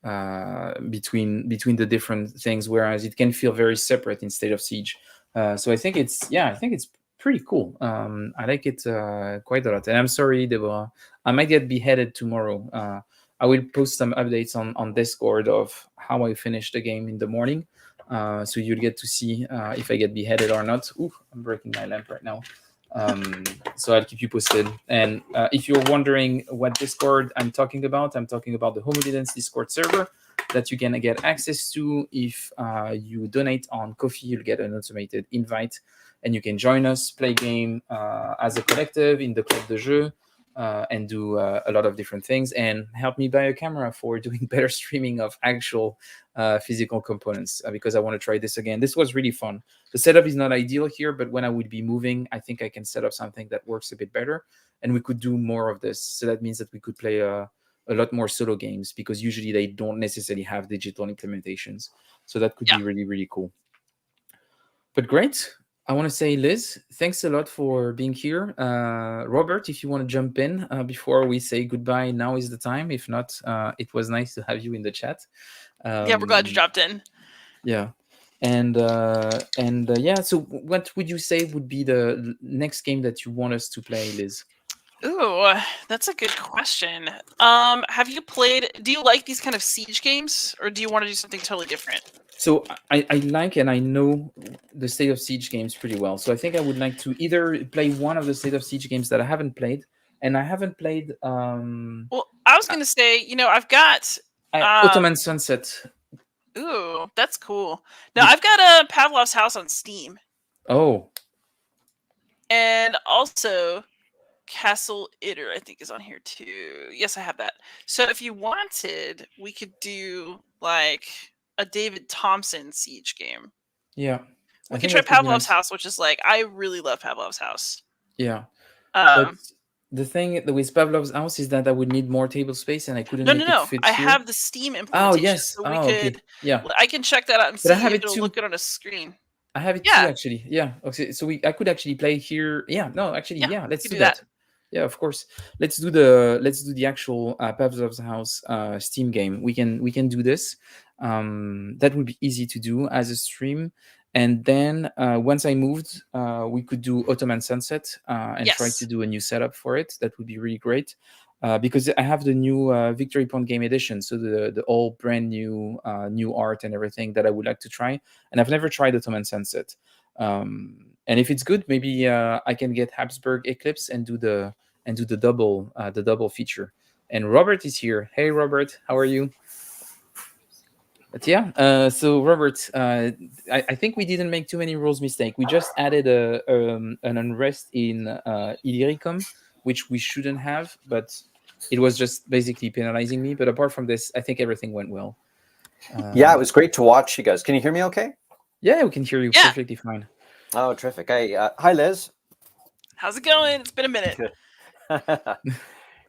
between the different things, whereas it can feel very separate in State of Siege. So I think it's pretty cool. I like it quite a lot. And I'm sorry, Deborah, I might get beheaded tomorrow. I will post some updates on Discord of how I finished the game in the morning. So you'll get to see if I get beheaded or not. Ooh, I'm breaking my lamp right now. So I'll keep you posted. And if you're wondering what Discord I'm talking about the Homo Ludens Discord server that you can get access to. If you donate on Ko-fi, you'll get an automated invite, and you can join us, play game as a collective in the Club de Jeu, and do a lot of different things, and help me buy a camera for doing better streaming of actual physical components, because I want to try this again. This was really fun. The setup is not ideal here, but when I would be moving, I think I can set up something that works a bit better, and we could do more of this. So that means that we could play a lot more solo games, because usually they don't necessarily have digital implementations. So that could be really, really cool. But great. I want to say, Liz, thanks a lot for being here. Robert, if you want to jump in before we say goodbye, now is the time. If not, it was nice to have you in the chat. Yeah, we're glad you dropped in. Yeah. And yeah, so what would you say would be the next game that you want us to play, Liz? Ooh, that's a good question. Have you played, do you like these kind of siege games, or do you want to do something totally different? So I like, and I know the State of Siege games pretty well. So I think I would like to either play one of the State of Siege games that I haven't played, and I haven't played. Well, I was going to say, I've got Ottoman Sunset. Ooh, that's cool. Now I've got Pavlov's House on Steam. Oh. And also Castle Itter, I think, is on here too. Yes, I have that. So if you wanted, we could do like a David Thompson siege game. Yeah. We could try Pavlov's House, which is like, I really love Pavlov's House. Yeah. But the thing with Pavlov's House is that I would need more table space, and I couldn't make it fit I here. have the Steam implementation. Oh, yes. So we could, okay. Yeah. I can check that out and see if it'll look good on a screen. I have it too, actually. Yeah. Okay. So I could actually play here. Yeah. No, actually, yeah. Let's do that. Yeah, of course. Let's do the actual Pavlov's House Steam game. We can do this. That would be easy to do as a stream. And then once I moved, we could do Ottoman Sunset and try to do a new setup for it. That would be really great. Because I have the new Victory Point Game Edition, so the all brand new new art and everything that I would like to try. And I've never tried Ottoman Sunset. And if it's good, maybe I can get Habsburg Eclipse and do the double feature. And Robert is here. Hey, Robert, how are you? But yeah, so Robert, I think we didn't make too many rules mistake. We just added an unrest in Illyricum, which we shouldn't have, but it was just basically penalizing me. But apart from this, I think everything went well. Yeah, it was great to watch you guys. Can you hear me okay? Yeah, we can hear you perfectly fine. Oh, terrific. Hi, Liz. How's it going? It's been a minute.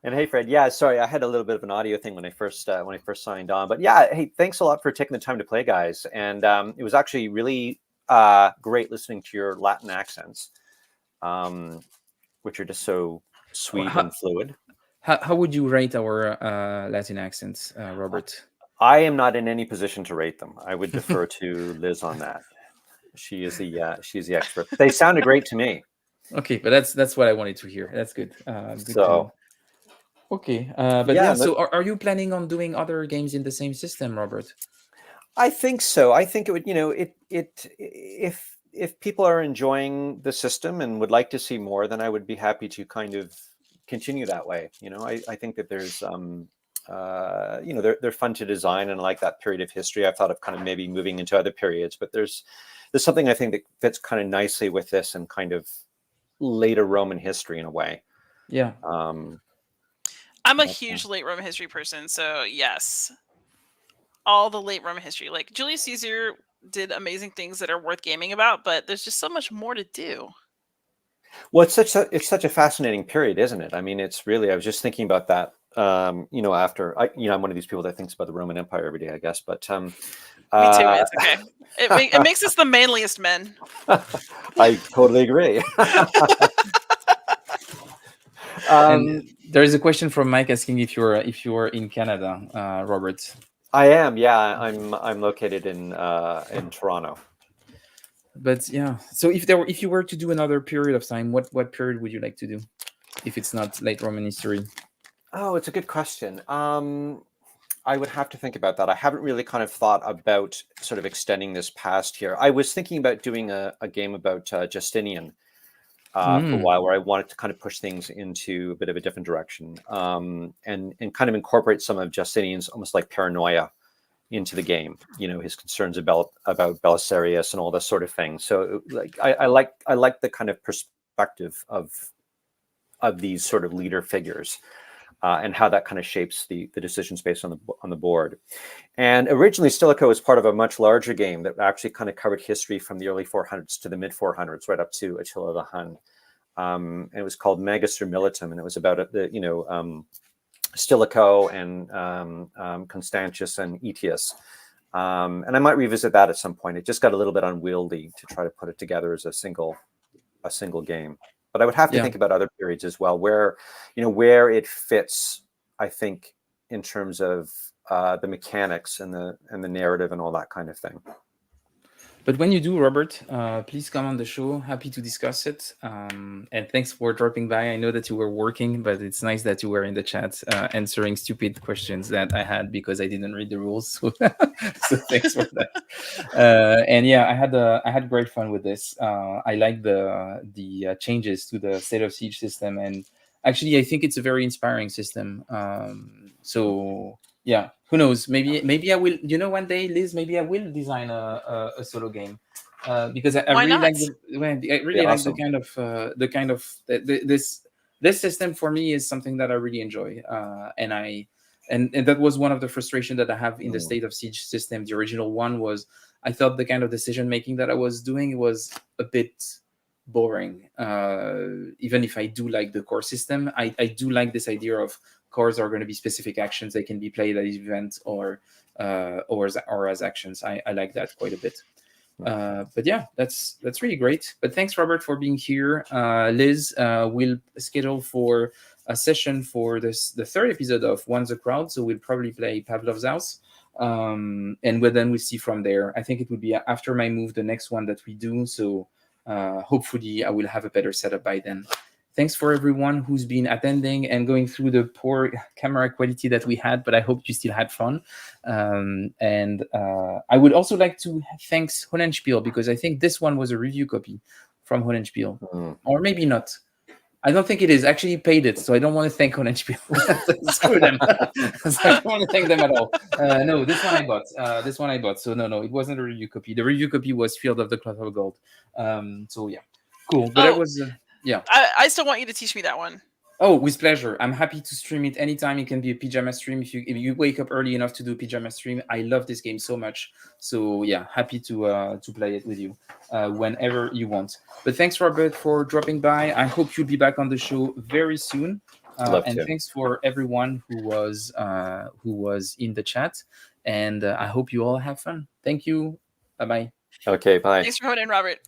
And hey, Fred. Yeah, sorry, I had a little bit of an audio thing when I first signed on. But yeah, hey, thanks a lot for taking the time to play, guys. And it was actually really great listening to your Latin accents, which are just so sweet and fluid. How would you rate our Latin accents, Robert? I am not in any position to rate them. I would defer to Liz on that. She's the expert. They sounded great to me. Okay, but that's what I wanted to hear. That's good. Good to So know. Okay, but yeah, yeah. So are you planning on doing other games in the same system, Robert? I think so. I think it would, if people are enjoying the system and would like to see more, then I would be happy to kind of continue that way. I think that there's they're fun to design, and I like that period of history. I've thought of kind of maybe moving into other periods, but there's something I think that fits kind of nicely with this and kind of later Roman history in a way. Yeah. I'm a huge late Roman history person, so yes. All the late Roman history. Like Julius Caesar did amazing things that are worth gaming about, but there's just so much more to do. Well, it's such a fascinating period, isn't it? I mean, it's really, I was just thinking about that, after I'm one of these people that thinks about the Roman Empire every day, I guess, but me too. It's okay. It makes us the manliest men. I totally agree. There is a question from Mike asking if you're in Canada, Robert. I am. Yeah, I'm located in Toronto. But yeah, so if you were to do another period of time, what period would you like to do, if it's not late Roman history? Oh, it's a good question. I would have to think about that. I haven't really kind of thought about sort of extending this past here. I was thinking about doing a game about Justinian for a while, where I wanted to kind of push things into a bit of a different direction, and kind of incorporate some of Justinian's almost like paranoia into the game. His concerns about Belisarius and all this sort of thing. So like I like the kind of perspective of these sort of leader figures. And how that kind of shapes the decisions based on the board. And originally, Stilicho was part of a much larger game that actually kind of covered history from the early 400s to the mid 400s, right up to Attila the Hun. And it was called Magister Militum, and it was about Stilicho and Constantius and Aetius. And I might revisit that at some point. It just got a little bit unwieldy to try to put it together as a single game. But I would have to think about other periods as well, where it fits, I think, in terms of the mechanics and the narrative and all that kind of thing. But when you do, Robert, please come on the show. Happy to discuss it. And thanks for dropping by. I know that you were working, but it's nice that you were in the chat answering stupid questions that I had because I didn't read the rules. So, so thanks for that. And yeah, I had great fun with this. I like the changes to the State of Siege system, and actually, I think it's a very inspiring system. So yeah, who knows? Maybe I will. One day, Liz, maybe I will design a solo game because I really like Awesome. the kind of this system for me is something that I really enjoy, and that was one of the frustration that I have in the State of Siege system. The original one was I thought the kind of decision making that I was doing was a bit boring. Even if I do like the core system, I do like this idea of cores are going to be specific actions. They can be played as events or as actions. I like that quite a bit. But yeah, that's really great. But thanks, Robert, for being here. Liz, we'll schedule for a session for the third episode of Once a Crowd. So we'll probably play Pavlov's House. And then we'll see from there. I think it would be after my move, the next one that we do. So hopefully I will have a better setup by then. Thanks for everyone who's been attending and going through the poor camera quality that we had, but I hope you still had fun. And I would also like to thank Hollandspiele, because I think this one was a review copy from Hollandspiele. Or maybe not. I don't think it is. Actually, paid it, so I don't want to thank Hollandspiele. Screw them. So I don't want to thank them at all. No, this one I bought. So no, it wasn't a review copy. The review copy was Field of the Cloth of Gold. So yeah, cool. But it was... yeah, I still want you to teach me that one. Oh, with pleasure. I'm happy to stream it anytime. It can be a pajama stream if you wake up early enough to do a pajama stream. I love this game so much. So yeah, happy to play it with you whenever you want. But thanks, Robert, for dropping by. I hope you'll be back on the show very soon. And thanks for everyone who was in the chat. And I hope you all have fun. Thank you. Bye-bye. Okay, bye. Thanks for coming in, Robert.